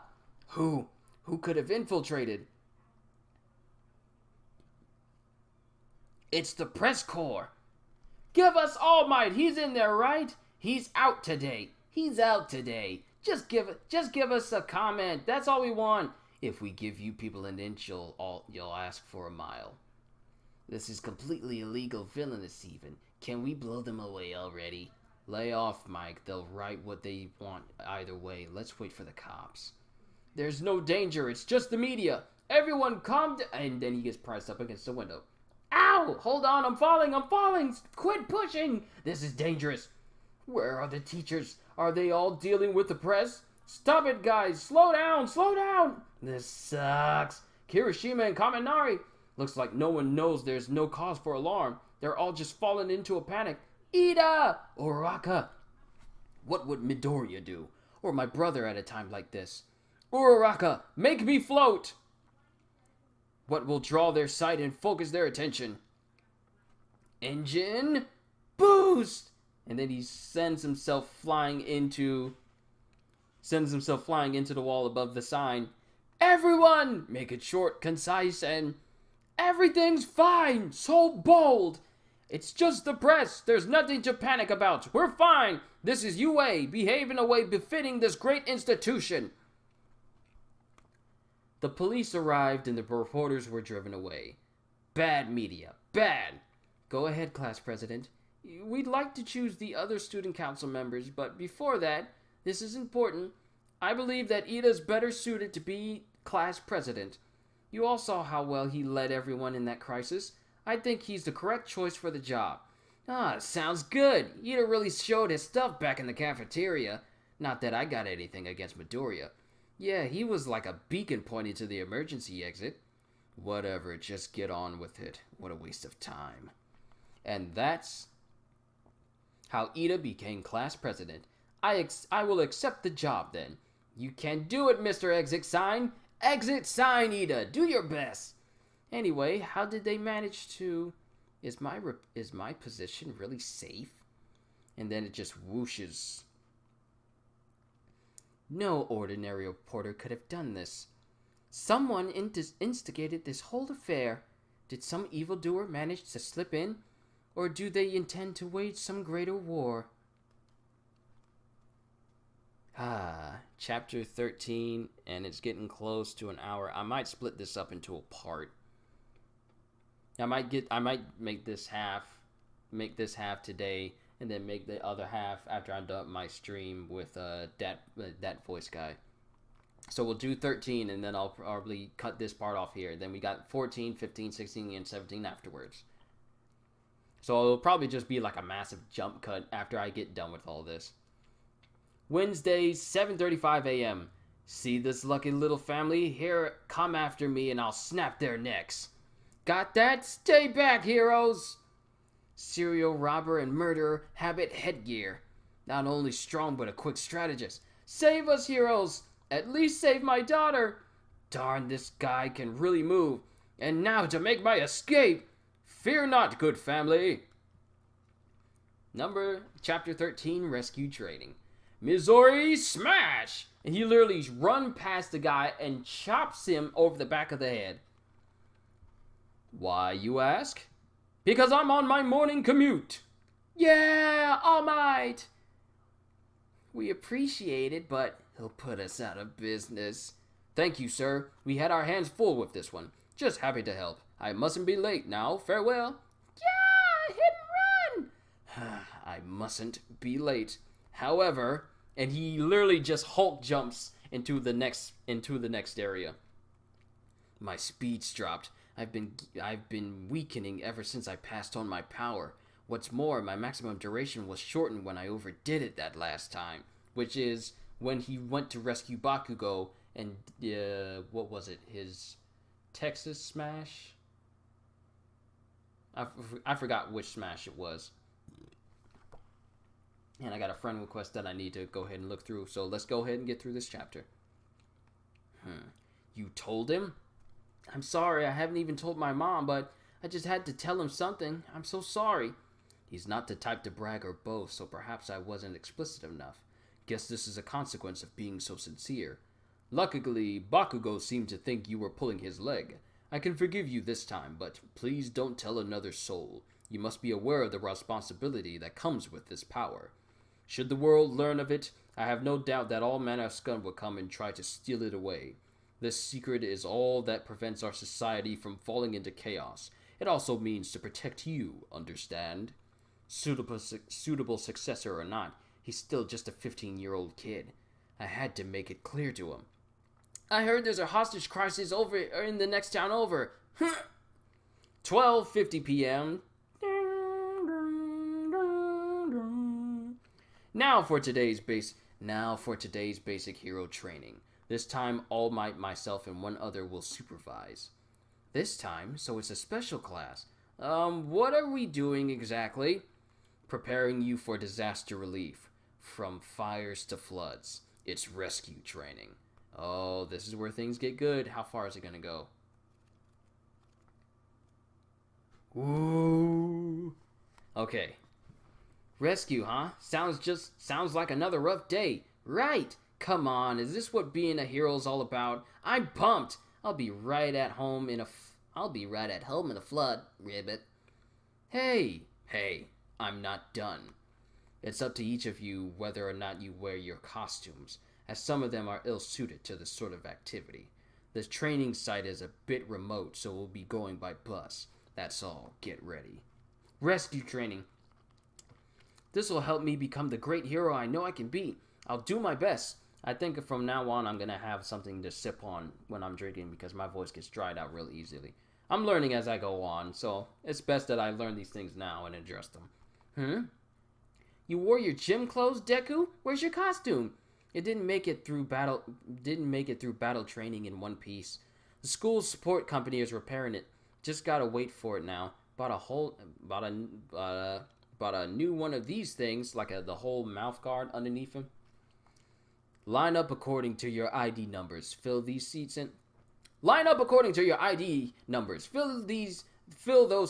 Who could have infiltrated? It's the press corps. Give us All Might. He's in there, right? He's out today. Just give us a comment. That's all we want. If we give you people an inch, you'll ask for a mile. This is completely illegal, villainous even. Can we blow them away already? Lay off, Mike. They'll write what they want either way. Let's wait for the cops. There's no danger. It's just the media. Everyone calm down. And then he gets pressed up against the window. Ow! Hold on, I'm falling! Quit pushing! This is dangerous. Where are the teachers? Are they all dealing with the press? Stop it, guys! Slow down! This sucks. Kirishima and Kaminari. Looks like no one knows there's no cause for alarm. They're all just falling into a panic. Ida! Uraraka! What would Midoriya do? Or my brother at a time like this? Uraraka, make me float! What will draw their sight and focus their attention? Engine boost! And then he sends himself flying into the wall above the sign. Everyone! Make it short, concise, and everything's fine! So bold! It's just the press. There's nothing to panic about. We're fine. This is UA. Behave in a way befitting this great institution. The police arrived and the reporters were driven away. Bad media. Bad. Go ahead, class president. We'd like to choose the other student council members, but before that, this is important. I believe that Ida's better suited to be class president. You all saw how well he led everyone in that crisis. I think he's the correct choice for the job. Sounds good. Ida really showed his stuff back in the cafeteria. Not that I got anything against Midoriya. Yeah, he was like a beacon pointing to the emergency exit. Whatever, just get on with it. What a waste of time. And that's how Ida became class president. I will accept the job then. You can do it, Mr. Exit Sign. Exit Sign, Ida. Do your best. Anyway, how did they manage to... Is my position really safe? And then it just whooshes. No ordinary reporter could have done this. Someone instigated this whole affair. Did some evildoer manage to slip in? Or do they intend to wage some greater war? Chapter 13, and it's getting close to an hour. I might split this up into a part. I might make this half today, and then make the other half after I'm done my stream with that voice guy. So we'll do 13, and then I'll probably cut this part off here. Then we got 14, 15, 16, and 17 afterwards. So it'll probably just be like a massive jump cut after I get done with all this. Wednesday, 7:35 a.m. See this lucky little family? Here, come after me, and I'll snap their necks. Got that? Stay back, heroes! Serial robber and murderer habit headgear. Not only strong, but a quick strategist. Save us, heroes! At least save my daughter! Darn, this guy can really move. And now to make my escape! Fear not, good family! Chapter 13, Rescue Training. Mizori, smash! And he literally runs past the guy and chops him over the back of the head. Why, you ask? Because I'm on my morning commute. Yeah, All Might! We appreciate it, but he'll put us out of business. Thank you, sir. We had our hands full with this one. Just happy to help. I mustn't be late now. Farewell. Yeah, hit and run! I mustn't be late. However, and he literally just Hulk jumps into the next area. My speed's dropped. I've been weakening ever since I passed on my power. What's more, my maximum duration was shortened when I overdid it that last time, which is when he went to rescue Bakugo and what was it? His Texas Smash? I forgot which Smash it was. And I got a friend request that I need to go ahead and look through, so let's go ahead and get through this chapter. You told him? I'm sorry, I haven't even told my mom, but I just had to tell him something. I'm so sorry. He's not the type to brag or boast, so perhaps I wasn't explicit enough. Guess this is a consequence of being so sincere. Luckily, Bakugo seemed to think you were pulling his leg. I can forgive you this time, but please don't tell another soul. You must be aware of the responsibility that comes with this power. Should the world learn of it, I have no doubt that all manner of scum will come and try to steal it away. This secret is all that prevents our society from falling into chaos. It also means to protect you, understand? Suitable successor or not, he's still just a 15-year-old kid. I had to make it clear to him. I heard there's a hostage crisis over in the next town over. 12:50 p.m. Now for today's basic hero training. This time, All Might, myself, and one other will supervise. This time, so it's a special class. What are we doing exactly? Preparing you for disaster relief. From fires to floods. It's rescue training. Oh, this is where things get good. How far is it gonna go? Ooh. Okay. Rescue, huh? Sounds like another rough day. Right. Come on, is this what being a hero's all about? I'm pumped. I'll be right at home in a flood, ribbit. Hey, I'm not done. It's up to each of you whether or not you wear your costumes, as some of them are ill-suited to this sort of activity. The training site is a bit remote, so we'll be going by bus. That's all. Get ready. Rescue training. This will help me become the great hero I know I can be. I'll do my best. I think from now on I'm going to have something to sip on when I'm drinking because my voice gets dried out really easily. I'm learning as I go on, so it's best that I learn these things now and address them. You wore your gym clothes, Deku? Where's your costume? It didn't make it through battle training in one piece. The school's support company is repairing it. Just gotta wait for it now. Bought a new one of these things, like the whole mouth guard underneath him. Line up according to your ID numbers. Fill those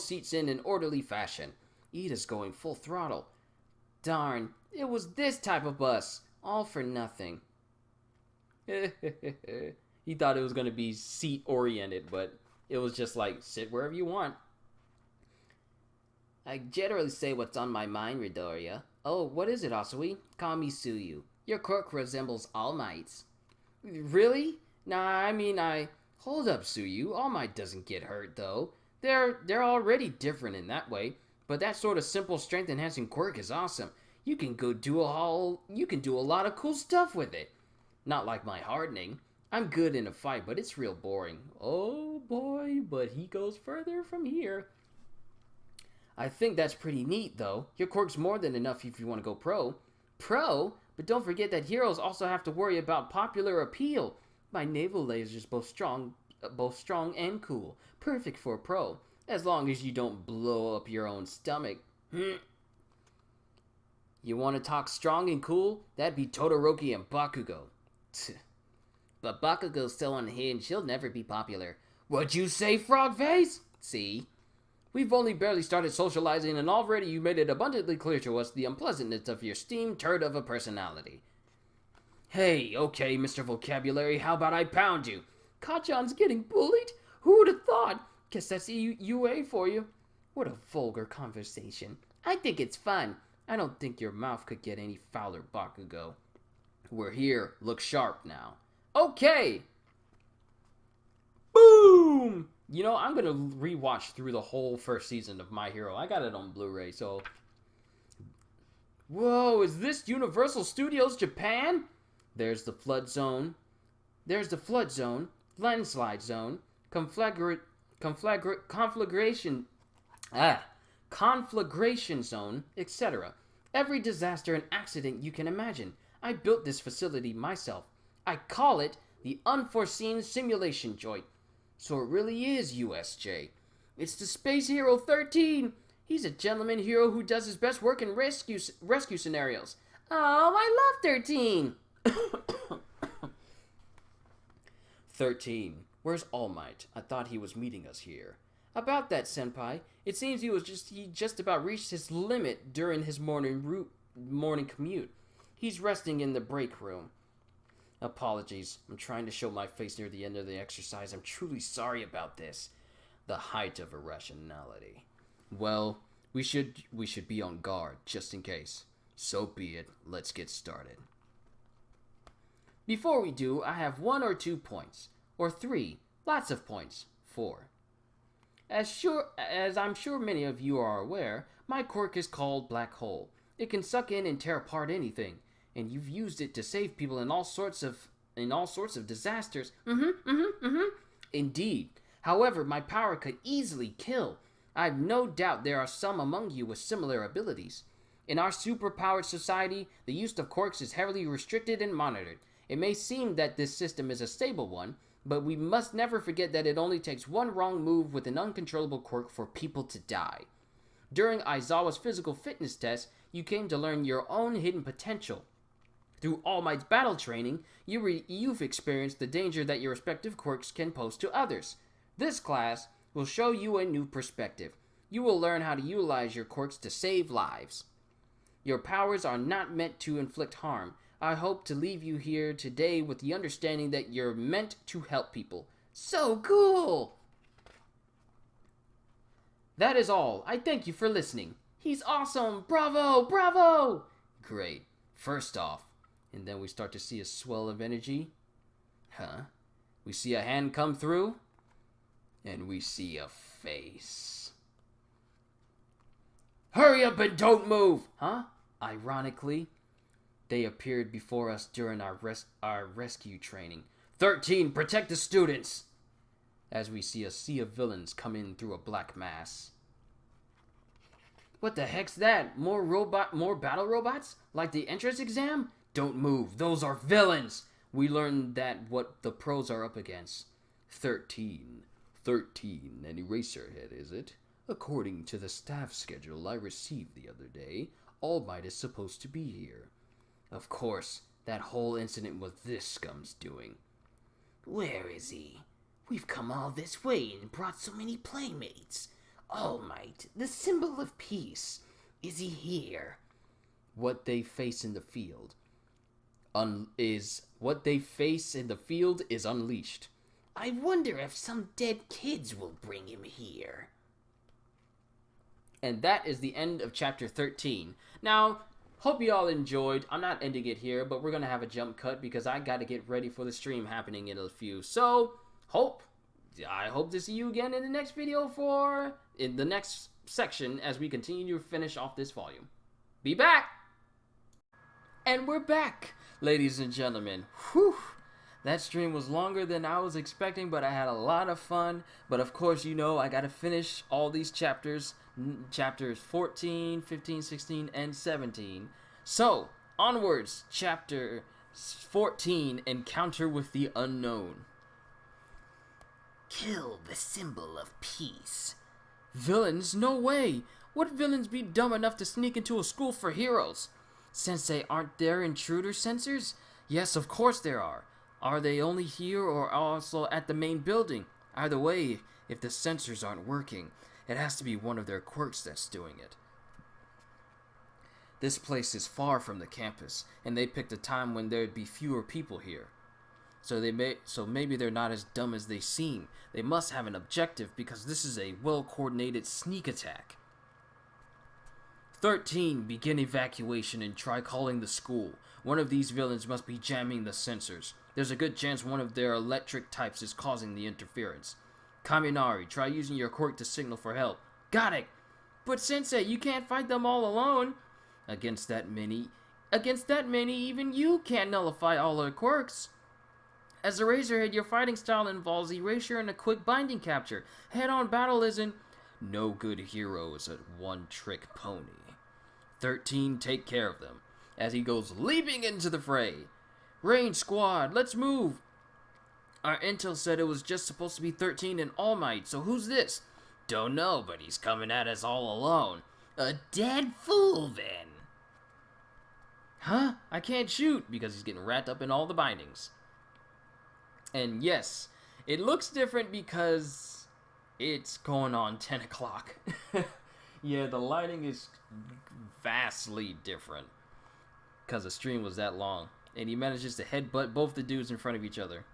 seats in orderly fashion. Ida's going full throttle. Darn, it was this type of bus. All for nothing. He thought it was going to be seat-oriented, but it was just like, sit wherever you want. I generally say what's on my mind, Midoriya. Oh, what is it, Asui? Call me Suyu. Your quirk resembles All Might's. Really? Hold up, Suyu. All Might doesn't get hurt, though. They're already different in that way, but that sort of simple strength-enhancing quirk is awesome. You can do a lot of cool stuff with it. Not like my hardening. I'm good in a fight, but it's real boring. Oh boy, but he goes further from here. I think that's pretty neat, though. Your quirk's more than enough if you want to go pro. Pro? But don't forget that heroes also have to worry about popular appeal. My naval laser's both strong and cool. Perfect for a pro. As long as you don't blow up your own stomach. You want to talk strong and cool? That'd be Todoroki and Bakugo. But Bakugo's so unhinged, he'll never be popular. What'd you say, frog face? See? We've only barely started socializing, and already you made it abundantly clear to us the unpleasantness of your steamed turd of a personality. Hey, okay, Mr. Vocabulary, how about I pound you? Kachan's getting bullied? Who would have thought? Guess that's UA for you. What a vulgar conversation. I think it's fun. I don't think your mouth could get any fouler, Bakugo. We're here. Look sharp now. Okay! Boom! You know, I'm gonna rewatch through the whole first season of My Hero. I got it on Blu-ray, so... Whoa, is this Universal Studios Japan? There's the flood zone. Landslide zone. Conflagration zone, etc. Every disaster and accident you can imagine. I built this facility myself. I call it the Unforeseen Simulation Joint. So it really is USJ. It's the Space Hero 13. He's a gentleman hero who does his best work in rescue scenarios. Oh, I love 13. 13. Where's All Might? I thought he was meeting us here. About that, Senpai. It seems he just about reached his limit during his morning commute. He's resting in the break room. Apologies. I'm trying to show my face near the end of the exercise. I'm truly sorry about this. The height of irrationality. Well, we should be on guard, just in case. So be it. Let's get started. Before we do, I have 1 or 2 points. Or 3. Lots of points. 4. As I'm sure many of you are aware, My quirk is called Black Hole. It can suck in and tear apart anything, and you've used it to save people in all sorts of disasters. Indeed. However, my power could easily kill. I've no doubt there are some among you with similar abilities. In our superpowered society, the use of quirks is heavily restricted and monitored. It may seem that this system is a stable one, but we must never forget that it only takes one wrong move with an uncontrollable quirk for people to die. During Aizawa's physical fitness test, you came to learn your own hidden potential. Through All Might's battle training, you've experienced the danger that your respective quirks can pose to others. This class will show you a new perspective. You will learn how to utilize your quirks to save lives. Your powers are not meant to inflict harm. I hope to leave you here today with the understanding that you're meant to help people. So cool! That is all. I thank you for listening. He's awesome! Bravo! Bravo! Great. First off, and then we start to see a swell of energy. We see a hand come through, and we see a face. Hurry up and don't move! Ironically, they appeared before us during our rescue training. 13, protect the students! As we see a sea of villains come in through a black mass. What the heck's that? More battle robots? Like the entrance exam? Don't move, those are villains! We learned that what the pros are up against. 13, an Eraserhead, is it? According to the staff schedule I received the other day, All Might is supposed to be here. Of course, that whole incident was this scum's doing. Where is he? We've come all this way and brought so many playmates. All Might, the symbol of peace. Is he here? What they face in the field is unleashed. I wonder if some dead kids will bring him here. And that is the end of chapter 13. Now, hope you all enjoyed. I'm not ending it here, but we're going to have a jump cut because I got to get ready for the stream happening in a few. So, I hope to see you again in the next video in the next section as we continue to finish off this volume. Be back! And we're back, ladies and gentlemen. Whew! That stream was longer than I was expecting, but I had a lot of fun. But of course, you know, I got to finish all these chapters 14, 15, 16, and 17. So, onwards, chapter 14, Encounter with the Unknown. Kill the symbol of peace. Villains? No way! What villains be dumb enough to sneak into a school for heroes? Sensei, aren't there intruder sensors? Yes, of course there are. Are they only here or also at the main building? Either way, if the sensors aren't working, it has to be one of their quirks that's doing it. This place is far from the campus, and they picked a time when there'd be fewer people here. So maybe they're not as dumb as they seem. They must have an objective because this is a well-coordinated sneak attack. 13, begin evacuation and try calling the school. One of these villains must be jamming the sensors. There's a good chance one of their electric types is causing the interference. Kaminari, try using your quirk to signal for help. Got it! But Sensei, you can't fight them all alone. Against that many, even you can't nullify all their quirks. As a Razorhead, your fighting style involves erasure and a quick binding capture. Head-on battle isn't... No good hero is a one-trick pony. 13, take care of them. As he goes leaping into the fray. Range squad, let's move. Our intel said it was just supposed to be 13 and All Might, so who's this? Don't know, but he's coming at us all alone. A dead fool, then. Huh? I can't shoot, because he's getting wrapped up in all the bindings. And yes, it looks different because it's going on 10 o'clock. Yeah, the lighting is vastly different because the stream was that long. And he manages to headbutt both the dudes in front of each other.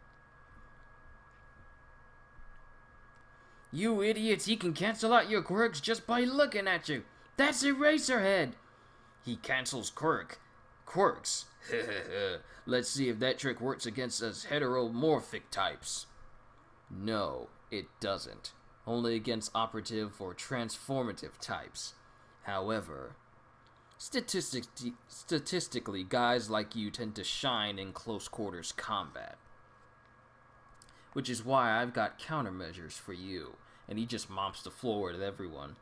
You idiots, he can cancel out your quirks just by looking at you. That's Eraserhead. He cancels quirks. Let's see if that trick works against us heteromorphic types. No, it doesn't. Only against operative or transformative types. However, statistically, guys like you tend to shine in close quarters combat. Which is why I've got countermeasures for you. And he just mops the floor at everyone.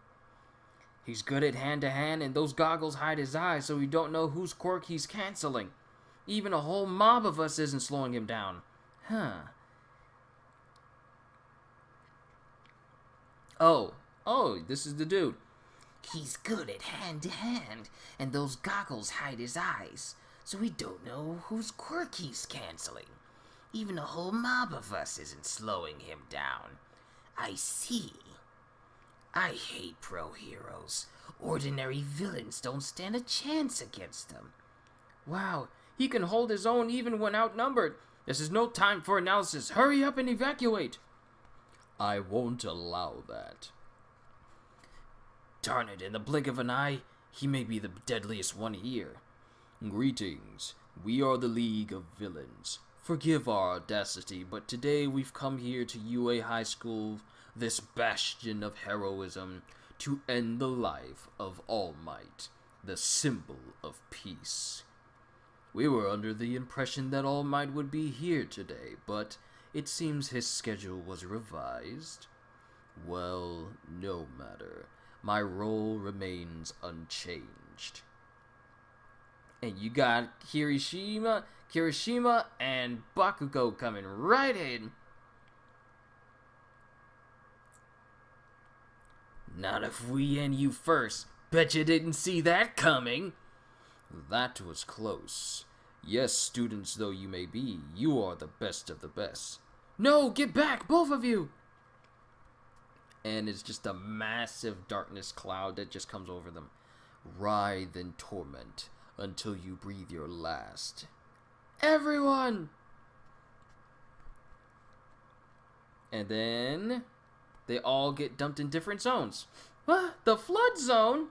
He's good at hand-to-hand, and those goggles hide his eyes so we don't know whose quirk he's canceling. Even a whole mob of us isn't slowing him down. Oh, this is the dude. He's good at hand-to-hand, and those goggles hide his eyes, so we don't know whose quirk he's canceling. Even a whole mob of us isn't slowing him down. I see. I hate pro heroes. Ordinary villains don't stand a chance against them. Wow, he can hold his own even when outnumbered. This is no time for analysis. Hurry up and evacuate. I won't allow that. Darn it, in the blink of an eye, he may be the deadliest one here. Greetings. We are the League of Villains. Forgive our audacity, but today we've come here to UA High School, this bastion of heroism, to end the life of All Might, the symbol of peace. We were under the impression that All Might would be here today, but it seems his schedule was revised. Well, no matter. My role remains unchanged. And you got Kirishima, and Bakugo coming right in. Not if we end you first. Bet you didn't see that coming. That was close. Yes, students though you may be, you are the best of the best. No, get back, both of you! And it's just a massive darkness cloud that just comes over them. Writhe in torment until you breathe your last. Everyone! And then they all get dumped in different zones. What? The flood zone?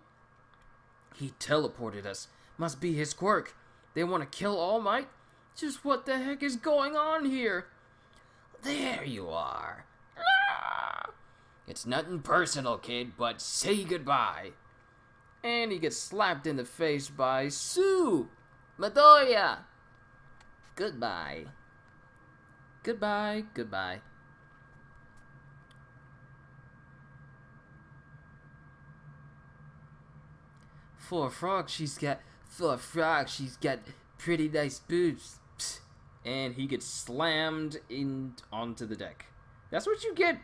He teleported us. Must be his quirk. They want to kill All Might? Just what the heck is going on here? There you are. It's nothing personal, kid, but say goodbye. And he gets slapped in the face by Sue. Midoriya. Goodbye. Goodbye, goodbye. For a frog, she's got pretty nice boobs. Psst. And he gets slammed onto the deck. That's what you get.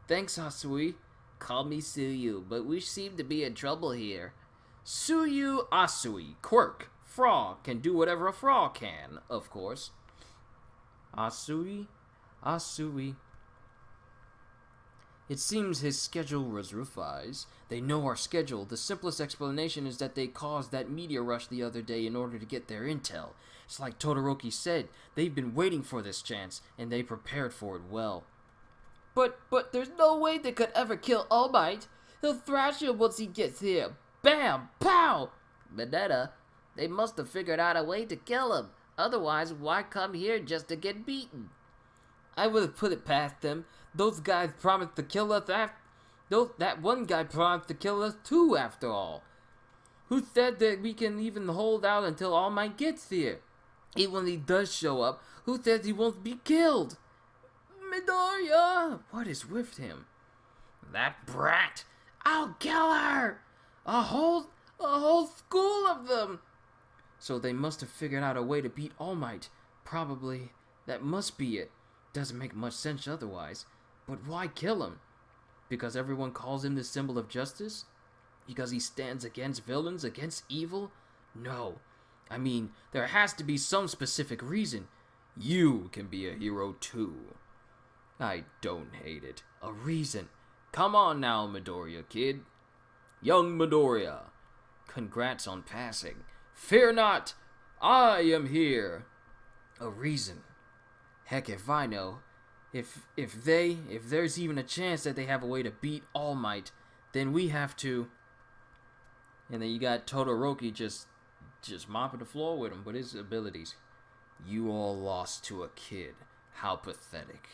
Thanks, Asui. Call me Suyu, but we seem to be in trouble here. Suyu Asui. Quirk. Frog can do whatever a frog can, of course. Asui. It seems his schedule was revised. They know our schedule. The simplest explanation is that they caused that meteor rush the other day in order to get their intel. It's like Todoroki said, they've been waiting for this chance, and they prepared for it well. But there's no way they could ever kill All Might. He'll thrash him once he gets here. Bam! Pow! Mineta, they must have figured out a way to kill him. Otherwise, why come here just to get beaten? I would have put it past them. Those guys promised to kill us that one guy promised to kill us too, after all. Who said that we can even hold out until All Might gets here? Even when he does show up, who says he won't be killed? Midoriya! What is with him? That brat! I'll kill her! A whole school of them! So they must have figured out a way to beat All Might. Probably. That must be it. Doesn't make much sense otherwise. But why kill him? Because everyone calls him the symbol of justice? Because he stands against villains, against evil? No. I mean, there has to be some specific reason. You can be a hero too. I don't hate it. A reason. Come on now, Midoriya, kid. Young Midoriya. Congrats on passing. Fear not. I am here. A reason. Heck if I know. If there's even a chance that they have a way to beat All Might, then we have to. And then you got Todoroki just mopping the floor with him with his abilities. You all lost to a kid. How pathetic.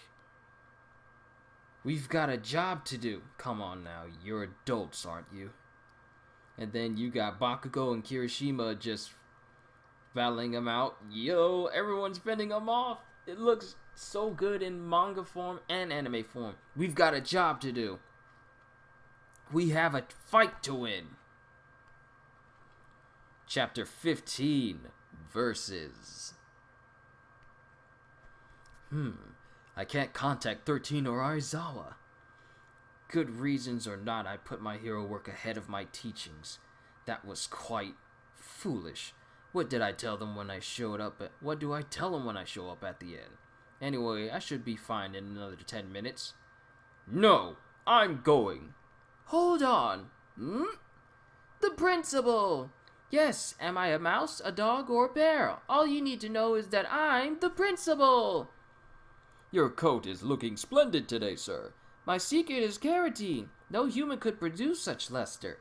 We've got a job to do. Come on now, you're adults, aren't you? And then you got Bakugo and Kirishima just battling him out. Yo, everyone's fending him off. It looks so good in manga form and anime form. We've got a job to do. We have a fight to win. Chapter 15, Versus. I can't contact 13 or Aizawa. Good reasons or not, I put my hero work ahead of my teachings. That was quite foolish. What did I tell them when I showed up what do I tell them when I show up at the end? Anyway, I should be fine in another 10 minutes. No, I'm going. Hold on. The principal. Yes, am I a mouse, a dog, or a bear? All you need to know is that I'm the principal. Your coat is looking splendid today, sir. My secret is keratin. No human could produce such luster.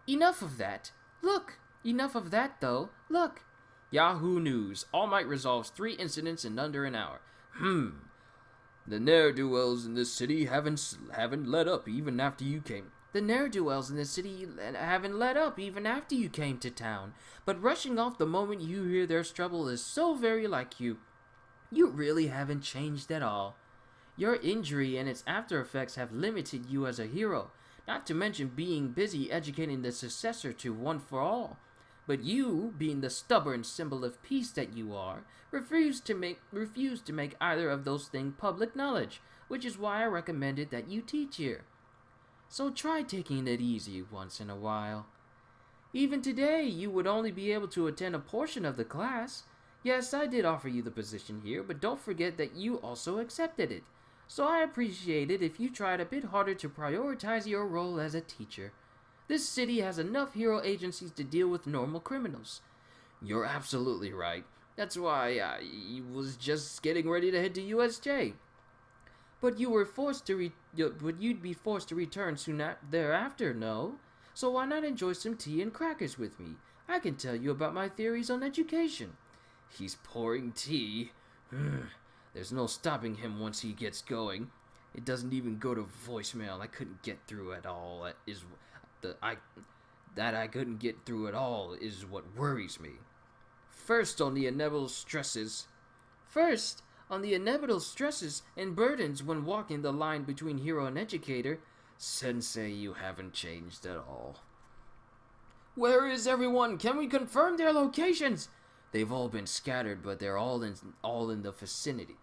Enough of that. Look. Enough of that, though. Look. Yahoo News. All Might resolves 3 incidents in under an hour. The ne'er-do-wells in this city haven't let up even after you came. The ne'er-do-wells in this city haven't let up even after you came to town. But rushing off the moment you hear there's trouble is so very like you. You really haven't changed at all. Your injury and its after effects have limited you as a hero, not to mention being busy educating the successor to One for All. But you, being the stubborn symbol of peace that you are, refuse to make either of those things public knowledge, which is why I recommended that you teach here. So try taking it easy once in a while. Even today, you would only be able to attend a portion of the class. Yes, I did offer you the position here, but don't forget that you also accepted it. So I appreciate it if you tried a bit harder to prioritize your role as a teacher. This city has enough hero agencies to deal with normal criminals. You're absolutely right. That's why I was just getting ready to head to USJ. But you'd be forced to return soon thereafter, no? So why not enjoy some tea and crackers with me? I can tell you about my theories on education. He's pouring tea. There's no stopping him once he gets going. It doesn't even go to voicemail. I couldn't get through at all. I couldn't get through at all is what worries me. First, on the inevitable stresses and burdens when walking the line between hero and educator, Sensei, you haven't changed at all. Where is everyone? Can we confirm their locations? They've all been scattered, but they're all in the facility.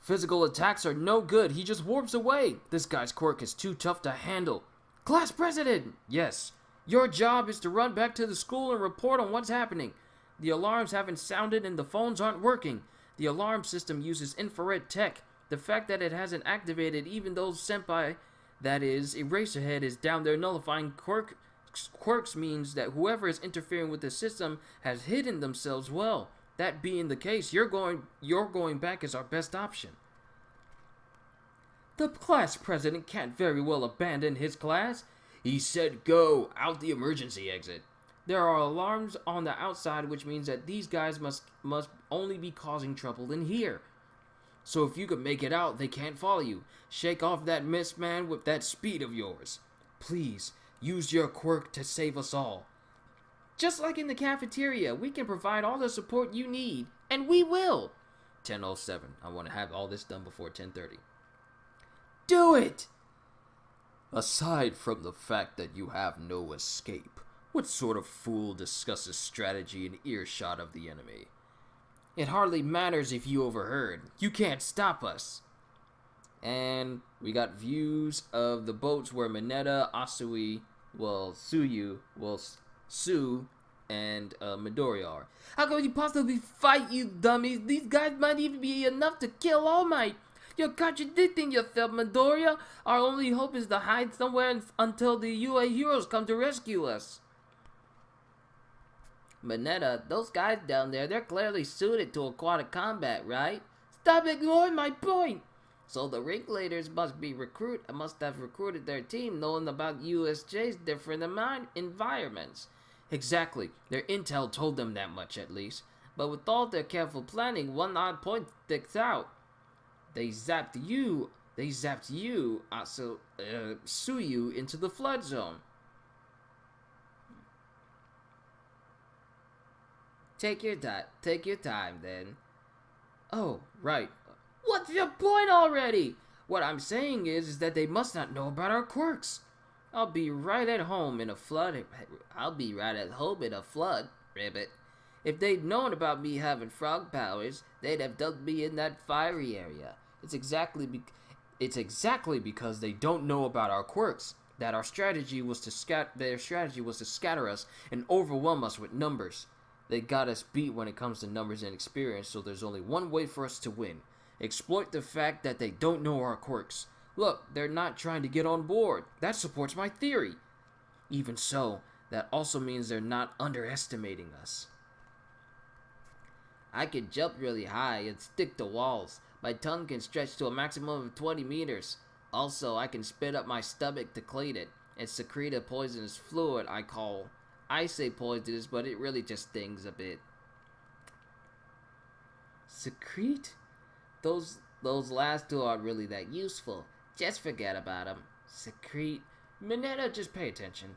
Physical attacks are no good. He just warps away. This guy's quirk is too tough to handle. Class president! Yes. Your job is to run back to the school and report on what's happening. The alarms haven't sounded and the phones aren't working. The alarm system uses infrared tech. The fact that it hasn't activated even though Senpai, that is, Eraserhead, is down there nullifying quirks means that whoever is interfering with the system has hidden themselves well. That being the case, your going back is our best option. The class president can't very well abandon his class. He said go, out the emergency exit. There are alarms on the outside, which means that these guys must only be causing trouble in here. So if you could make it out, they can't follow you. Shake off that mist, man, with that speed of yours. Please, use your quirk to save us all. Just like in the cafeteria, we can provide all the support you need, and we will. 10:07. I want to have all this done before 10:30. Do it! Aside from the fact that you have no escape, what sort of fool discusses strategy in earshot of the enemy? It hardly matters if you overheard. You can't stop us. And we got views of the boats where Mineta, Sue, and Midori are. How could you possibly fight, you dummies? These guys might even be enough to kill All Might. You're contradicting yourself, Midoriya. Our only hope is to hide somewhere until the UA heroes come to rescue us. Mineta, those guys down there, they're clearly suited to aquatic combat, right? Stop ignoring my point! So the Ringleaders must have recruited their team knowing about USJ's different environments. Exactly. Their intel told them that much at least. But with all their careful planning, one odd point sticks out. They zapped they zapped you, Suyu into the flood zone. Take your time then. Oh, right. What's your point already? What I'm saying is that they must not know about our quirks. I'll be right at home in a flood, Ribbit. If they'd known about me having frog powers, they'd have dumped me in that fiery area. It's exactly because they don't know about our quirks that their strategy was to scatter us and overwhelm us with numbers. They got us beat when it comes to numbers and experience, so there's only one way for us to win. Exploit the fact that they don't know our quirks. Look, they're not trying to get on board. That supports my theory. Even so, that also means they're not underestimating us. I can jump really high and stick to walls. My tongue can stretch to a maximum of 20 meters. Also, I can spit up my stomach to clean it and secrete a poisonous fluid I say poisonous, but it really just stings a bit. Secrete? Those last two aren't really that useful. Just forget about them. Secrete? Minetta, just pay attention.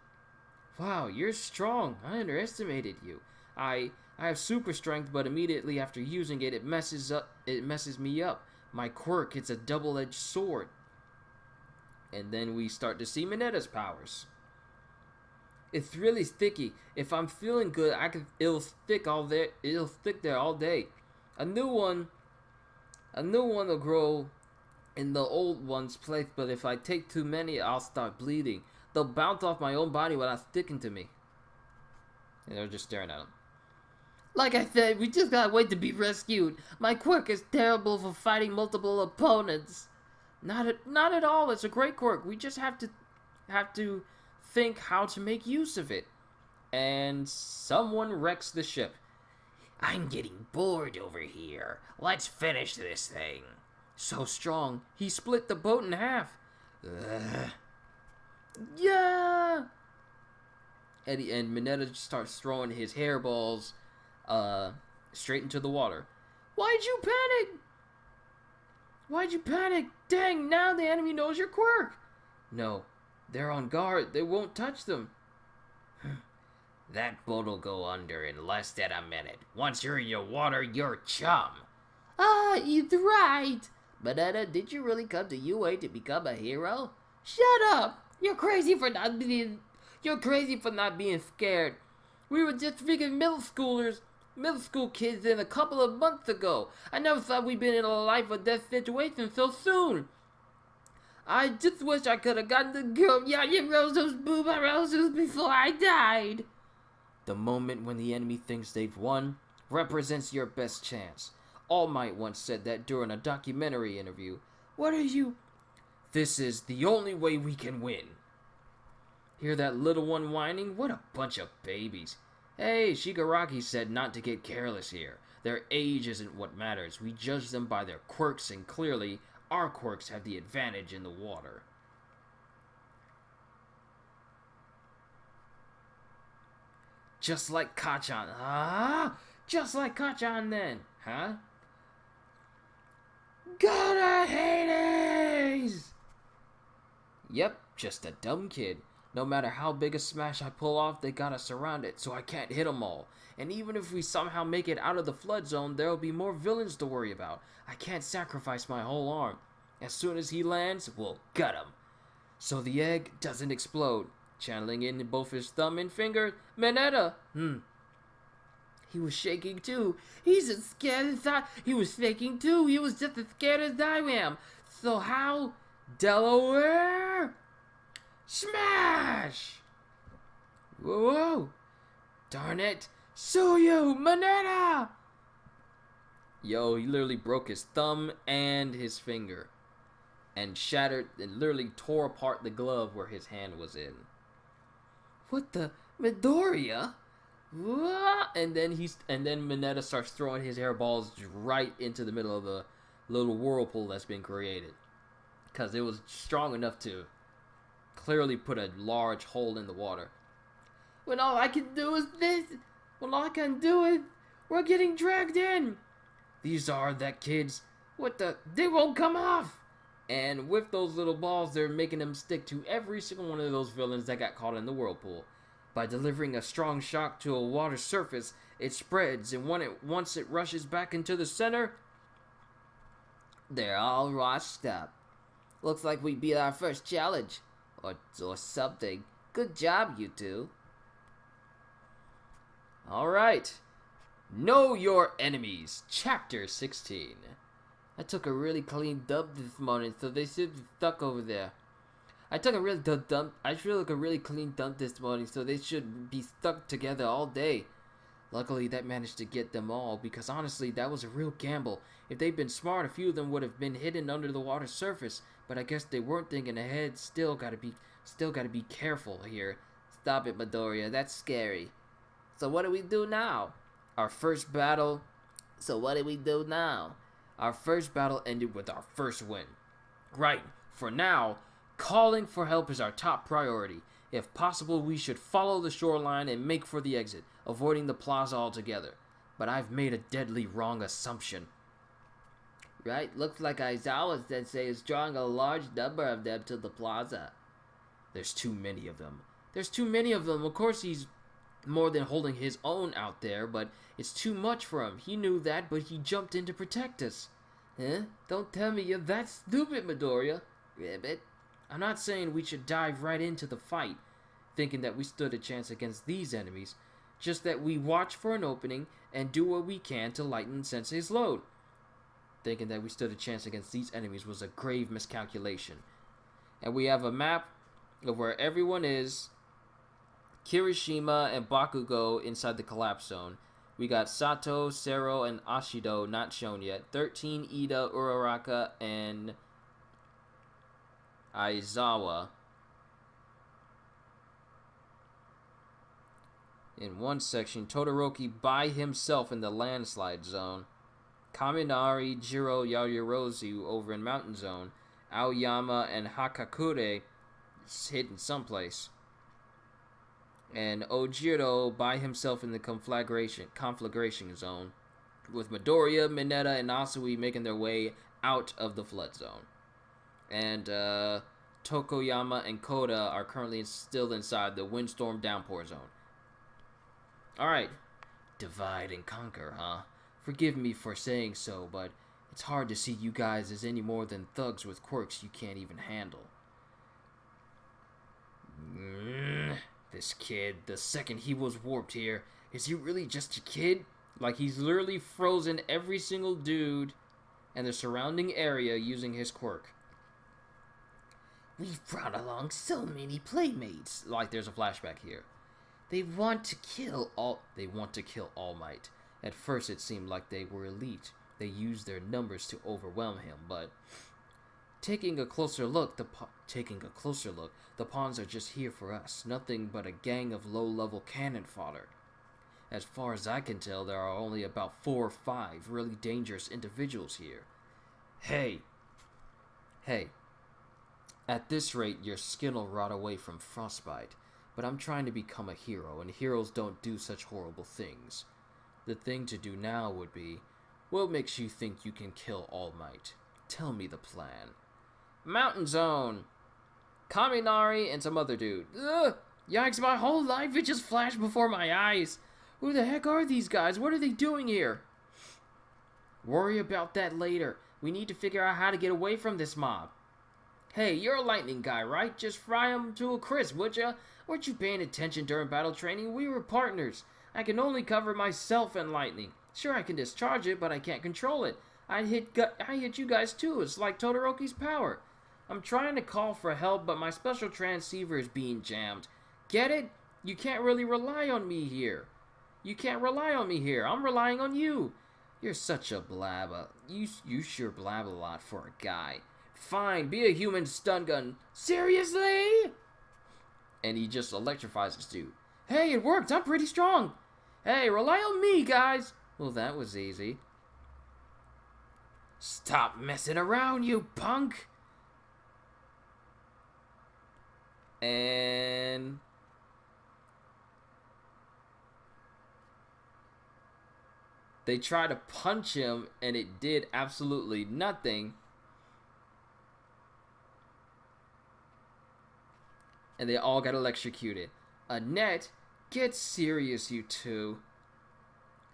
Wow, you're strong. I underestimated you. I have super strength, but immediately after using it, it messes me up. My quirk, it's a double-edged sword. And then we start to see Minetta's powers. It's really sticky. If I'm feeling good, it'll stick there all day. A new one will grow in the old one's place, but if I take too many, I'll start bleeding. They'll bounce off my own body without sticking to me. And they're just staring at him. Like I said, we just gotta wait to be rescued. My quirk is terrible for fighting multiple opponents. Not at all. It's a great quirk. We just have to think how to make use of it. And someone wrecks the ship. I'm getting bored over here. Let's finish this thing. So strong, he split the boat in half. Ugh. Yeah! And Minetta just starts throwing his hairballs straight into the water. Why'd you panic? Dang, now the enemy knows your quirk. No, they're on guard. They won't touch them. That boat'll go under in less than a minute. Once you're in your water, you're chum. Ah, he's right. Banana, did you really come to UA to become a hero? Shut up! You're crazy for not being scared. We were just freaking middle school kids in a couple of months ago. I never thought we'd been in a life or death situation so soon. I just wish I could have gotten the girl Yayaroso's Boobarosos before I died. The moment when the enemy thinks they've won represents your best chance. All Might once said that during a documentary interview. This is the only way we can win. Hear that little one whining? What a bunch of babies. Hey, Shigaraki said not to get careless here. Their age isn't what matters. We judge them by their quirks, and clearly, our quirks have the advantage in the water. Just like Kachan. Just like Kachan then. Huh? Go to Hades! Yep, just a dumb kid. No matter how big a smash I pull off, they gotta surround it, so I can't hit them all. And even if we somehow make it out of the flood zone, there'll be more villains to worry about. I can't sacrifice my whole arm. As soon as he lands, we'll gut him. So the egg doesn't explode. Channeling in both his thumb and finger, Minetta! He was shaking too. He's as scared as He was shaking too. He was just as scared as I am. So how? Delaware? Smash! Whoa! Darn it! Suyu! Minetta! Yo, he literally broke his thumb and his finger. And shattered and literally tore apart the glove where his hand was in. What the? Midoriya? And then Minetta starts throwing his hairballs right into the middle of the little whirlpool that's been created. Because it was strong enough to clearly put a large hole in the water. When all I can do is this. We're getting dragged in. These are that kids. What the? They won't come off. And with those little balls, they're making them stick to every single one of those villains that got caught in the whirlpool. By delivering a strong shock to a water surface, it spreads, and once it rushes back into the center, they're all washed up. Looks like we beat our first challenge. Or something. Good job, you two. Alright. Know Your Enemies, Chapter 16. I took a really clean dump this morning, so they should be stuck over there. I took a really clean dump this morning, so they should be stuck together all day. Luckily, that managed to get them all, because honestly, that was a real gamble. If they'd been smart, a few of them would have been hidden under the water surface, but I guess they weren't thinking ahead. Still gotta be careful here. Stop it, Midoriya, that's scary. So what do we do now? Our first battle ended with our first win. Right, for now, calling for help is our top priority. If possible, we should follow the shoreline and make for the exit, avoiding the plaza altogether. But I've made a deadly wrong assumption. Right, looks like Aizawa Sensei is drawing a large number of them to the plaza. There's too many of them. Of course, he's more than holding his own out there, but it's too much for him. He knew that, but he jumped in to protect us. Huh? Don't tell me you're that stupid, Midoriya. Ribbit. I'm not saying we should dive right into the fight, thinking that we stood a chance against these enemies, just that we watch for an opening and do what we can to lighten Sensei's load. Thinking that we stood a chance against these enemies was a grave miscalculation. And we have a map of where everyone is. Kirishima and Bakugo inside the collapse zone. We got Sato, Sero, and Ashido not shown yet. 13, Ida, Uraraka, and Aizawa. In one section, Todoroki by himself in the landslide zone. Kaminari, Jiro, Yaoyorozu over in mountain zone. Aoyama and Hakakure hidden someplace. And Ojiro by himself in the conflagration zone, with Midoriya, Mineta, and Asui making their way out of the flood zone. And Tokoyama and Koda are currently still inside the windstorm downpour zone. Alright, divide and conquer, huh? Forgive me for saying so, but it's hard to see you guys as any more than thugs with quirks you can't even handle. This kid, the second he was warped here, is he really just a kid? Like he's literally frozen every single dude and the surrounding area using his quirk. We've brought along so many playmates. Like there's a flashback here. They want to kill All Might. At first it seemed like they were elite. They used their numbers to overwhelm him, but taking a closer look, the pawns are just here for us. Nothing but a gang of low-level cannon fodder. As far as I can tell, there are only about 4 or 5 really dangerous individuals here. Hey. At this rate, your skin will rot away from frostbite. But I'm trying to become a hero, and heroes don't do such horrible things. The thing to do now would be, what makes you think you can kill All Might? Tell me the plan. Mountain Zone! Kaminari and some other dude. Ugh! Yikes, my whole life it just flashed before my eyes. Who the heck are these guys? What are they doing here? Worry about that later. We need to figure out how to get away from this mob. Hey, you're a lightning guy, right? Just fry him to a crisp, would ya? Weren't you paying attention during battle training? We were partners. I can only cover myself in lightning. Sure, I can discharge it, but I can't control it. I hit you guys too. It's like Todoroki's power. I'm trying to call for help, but my special transceiver is being jammed. Get it? You can't really rely on me here. I'm relying on you. You're such a blabber. You sure blab a lot for a guy. Fine, be a human stun gun. Seriously? And he just electrifies this dude. Hey, it worked. I'm pretty strong. Hey, rely on me, guys. Well, that was easy. Stop messing around, you punk. And they try to punch him, and it did absolutely nothing. and they all got electrocuted. Annette, get serious, you two.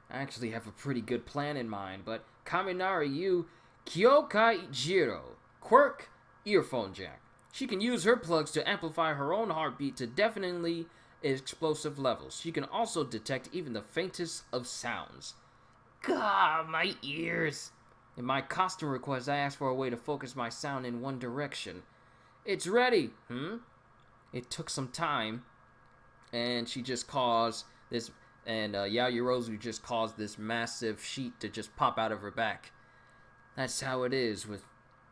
I actually have a pretty good plan in mind, but Kaminari, you Kyokai Jiro. Quirk, earphone jack. She can use her plugs to amplify her own heartbeat to deafeningly explosive levels. She can also detect even the faintest of sounds. Gah, my ears. In my costume request, I asked for a way to focus my sound in one direction. It's ready. It took some time, and she just caused this, and Yaoyorozu just caused this massive sheet to just pop out of her back. That's how it is with,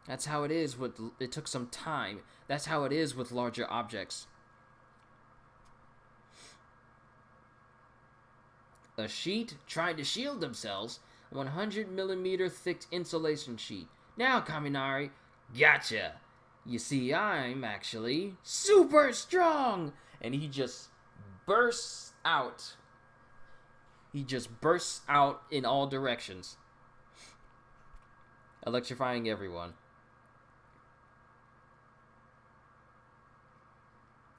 it took some time. That's how it is with larger objects. A sheet tried to shield themselves. 100mm thick insulation sheet. Now, Kaminari, gotcha. You see, I'm actually super strong. And he just bursts out. He just bursts out in all directions, electrifying everyone.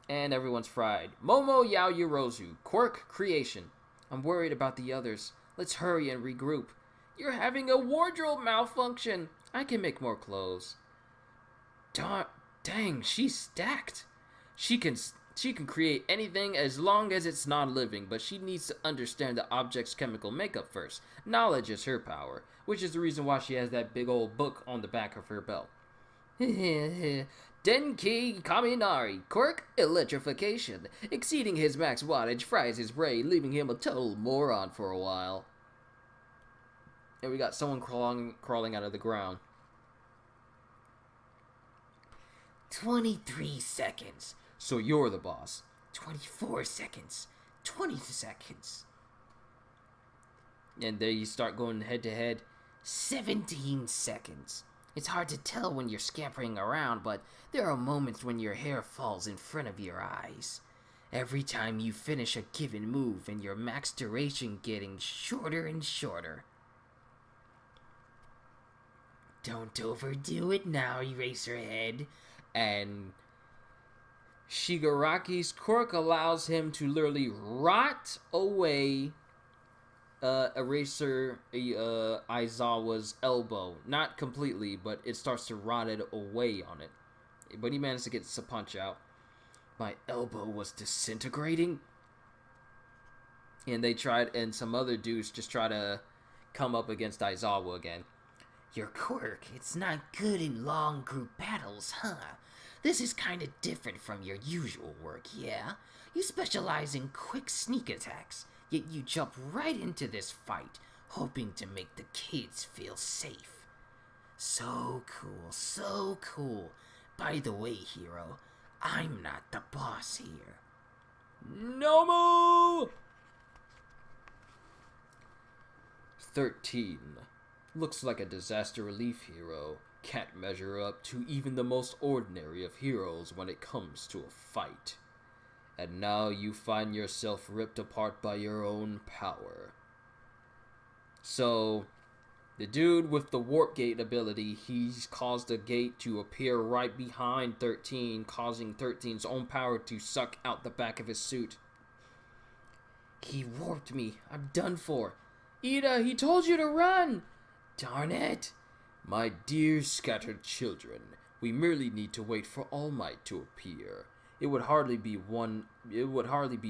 And everyone's fried. Momo Yaoyorozu, Quirk creation. I'm worried about the others. Let's hurry and regroup. You're having a wardrobe malfunction. I can make more clothes. Dang, she's stacked. She can create anything as long as it's non-living, but she needs to understand the object's chemical makeup first. Knowledge is her power, which is the reason why she has that big old book on the back of her belt. Denki Kaminari, Quirk electrification. Exceeding his max wattage fries his brain, leaving him a total moron for a while. And we got someone crawling out of the ground. 23 seconds. So you're the boss. 24 seconds. 20 seconds. And there you start going head to head. 17 seconds. It's hard to tell when you're scampering around, but there are moments when your hair falls in front of your eyes. Every time you finish a given move and your max duration getting shorter and shorter. Don't overdo it now, Eraserhead. And Shigaraki's quirk allows him to literally rot away Aizawa's elbow. Not completely, but it starts to rot it away on it. But he managed to get a punch out. My elbow was disintegrating. And they tried, and some other dudes just try to come up against Aizawa again. Your quirk, it's not good in long group battles, huh? This is kinda different from your usual work, yeah? You specialize in quick sneak attacks, yet you jump right into this fight, hoping to make the kids feel safe. So cool, so cool. By the way, hero, I'm not the boss here. Nomu! 13. Looks like a disaster relief hero. Can't measure up to even the most ordinary of heroes when it comes to a fight. And now you find yourself ripped apart by your own power. So, the dude with the warp gate ability, he's caused a gate to appear right behind 13, causing 13's own power to suck out the back of his suit. He warped me. I'm done for. Ida, he told you to run! Darn it! My dear scattered children, we merely need to wait for All Might to appear. It would hardly be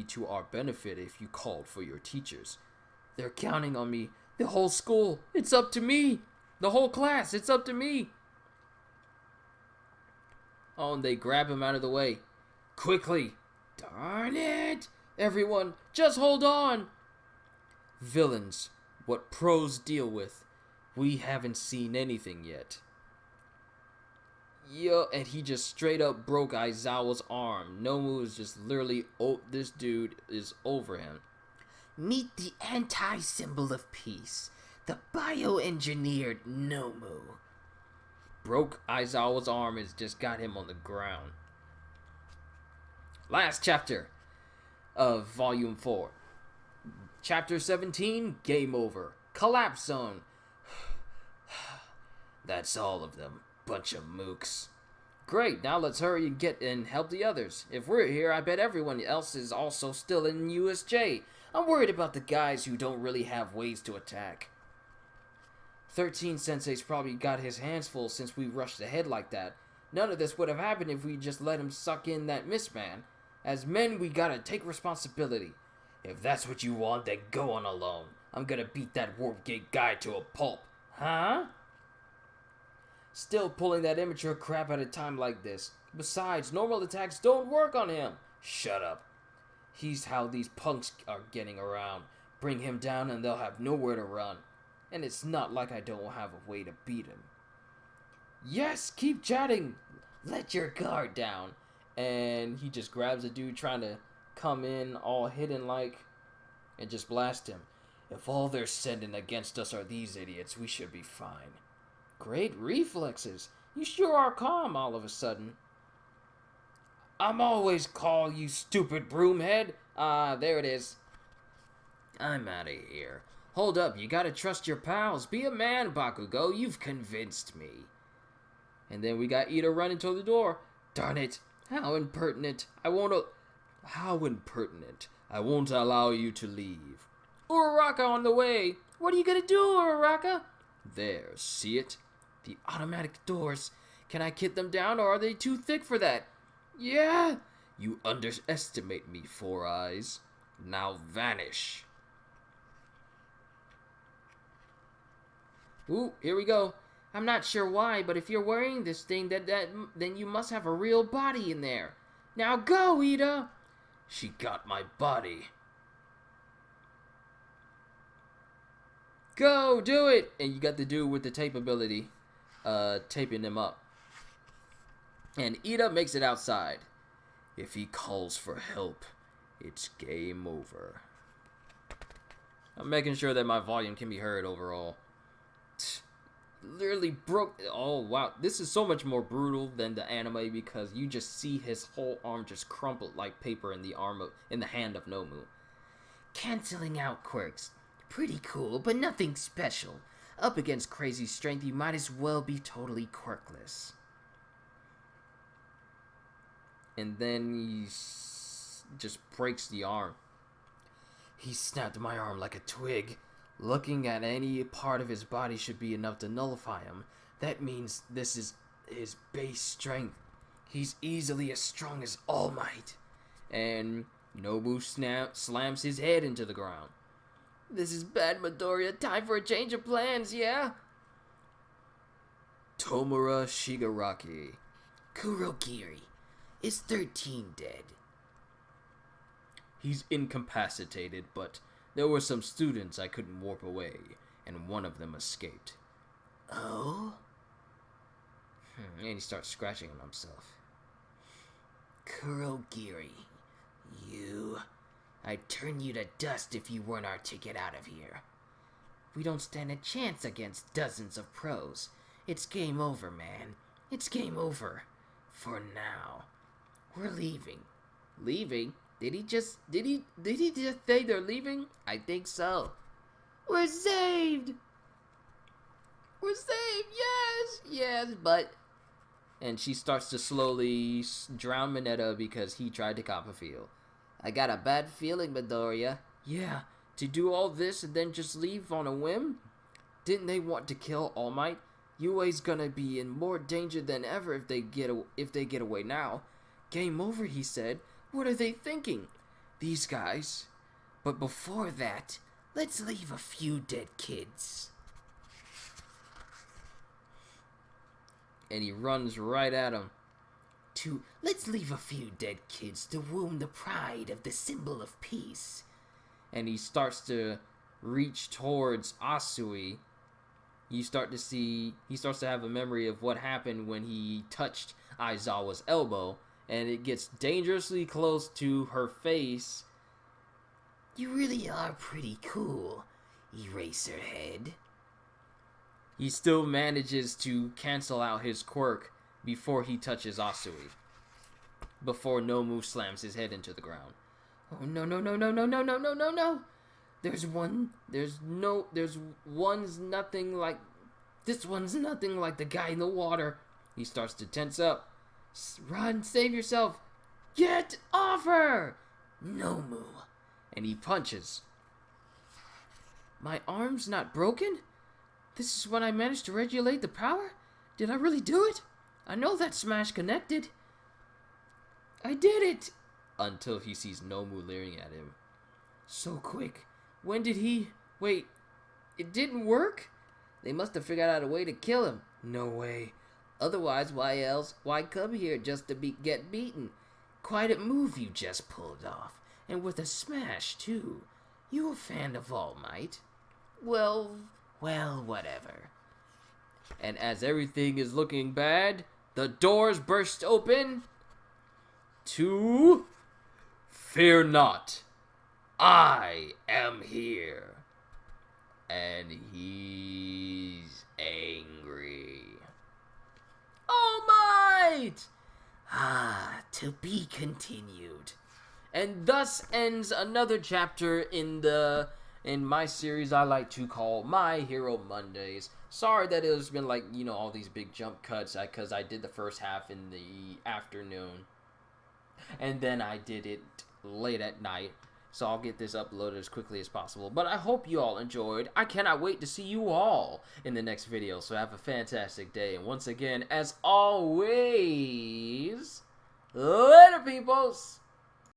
to our benefit if you called for your teachers. They're counting on me. The whole school. It's up to me. The whole class. It's up to me. Oh, and they grab him out of the way. Quickly. Darn it! Everyone, just hold on. Villains, what pros deal with. We haven't seen anything yet. Yo, and he just straight up broke Aizawa's arm. Nomu is just literally, this dude is over him. Meet the anti-symbol of peace, the bioengineered Nomu. Broke Aizawa's arm and just got him on the ground. Last chapter of Volume 4. Chapter 17, Game Over. Collapse Zone. That's all of them. Bunch of mooks. Great, now let's hurry and get and help the others. If we're here, I bet everyone else is also still in USJ. I'm worried about the guys who don't really have ways to attack. 13 Sensei's probably got his hands full since we rushed ahead like that. None of this would have happened if we just let him suck in that mist man. As men, we gotta take responsibility. If that's what you want, then go on alone. I'm gonna beat that Warp Gate guy to a pulp. Huh? Still pulling that immature crap at a time like this. Besides, normal attacks don't work on him. Shut up. He's how these punks are getting around. Bring him down and they'll have nowhere to run. And it's not like I don't have a way to beat him. Yes, keep chatting. Let your guard down. And he just grabs a dude trying to come in all hidden like and just blast him. If all they're sending against us are these idiots, we should be fine. Great reflexes. You sure are calm all of a sudden. I'm always calm, you stupid broomhead. There it is. I'm out of here. Hold up, you gotta trust your pals. Be a man, Bakugo. You've convinced me. And then we got Ida running to the door. Darn it. How impertinent. How impertinent. I won't allow you to leave. Uraraka on the way. What are you gonna do, Uraraka? There, see it? The automatic doors. Can I kick them down or are they too thick for that? Yeah. You underestimate me, Four Eyes. Now vanish. Ooh, here we go. I'm not sure why, but if you're wearing this thing, then you must have a real body in there. Now go, Ida! She got my body. Go, do it! And you got the dude with the tape ability, taping him up. And Ida makes it outside. If he calls for help, it's game over. I'm making sure that my volume can be heard overall. Literally broke. Oh wow, this is so much more brutal than the anime because you just see his whole arm just crumpled like paper in the hand of Nomu. Canceling out quirks. Pretty cool, but nothing special. Up against crazy strength, you might as well be totally quirkless. And then he just breaks the arm. He snapped my arm like a twig. Looking at any part of his body should be enough to nullify him. That means this is his base strength. He's easily as strong as All Might. And Nobu slams his head into the ground. This is bad, Midoriya. Time for a change of plans, yeah? Tomura Shigaraki. Kurogiri. Is 13 dead? He's incapacitated, but there were some students I couldn't warp away, and one of them escaped. Oh? And he starts scratching on himself. Kurogiri, you... I'd turn you to dust if you weren't our ticket out of here. We don't stand a chance against dozens of pros. It's game over, man. It's game over. For now. We're leaving. Leaving? Did he just say they're leaving? I think so. We're saved! We're saved, yes! Yes, but... And she starts to slowly drown Mineta because he tried to cop a feel. I got a bad feeling, Midoriya. Yeah, to do all this and then just leave on a whim? Didn't they want to kill All Might? Yue's gonna be in more danger than ever if they get away now. Game over, he said. What are they thinking? These guys. But before that, let's leave a few dead kids. And he runs right at him. Let's leave a few dead kids to wound the pride of the symbol of peace. And he starts to reach towards Asui. He starts to have a memory of what happened when he touched Aizawa's elbow. And it gets dangerously close to her face. You really are pretty cool, Eraserhead. He still manages to cancel out his quirk before he touches Asui. Before Nomu slams his head into the ground. Oh no. This one's nothing like the guy in the water. He starts to tense up. Run, save yourself. Get off her! Nomu. And he punches. My arm's not broken? This is when I managed to regulate the power? Did I really do it? I know that smash connected. I did it! Until he sees Nomu leering at him. So quick. When did he... Wait, it didn't work? They must have figured out a way to kill him. No way. Otherwise, why come here just to get beaten? Quite a move you just pulled off. And with a smash, too. You a fan of All Might? Well, whatever. And as everything is looking bad, the doors burst open to... Fear not. I am here. And he's angry. All Might! To be continued. And thus ends another chapter in my series I like to call My Hero Mondays. Sorry that it has been like, all these big jump cuts because I did the first half in the afternoon. And then I did it late at night. So I'll get this uploaded as quickly as possible. But I hope you all enjoyed. I cannot wait to see you all in the next video. So have a fantastic day. And once again, as always, later, peoples!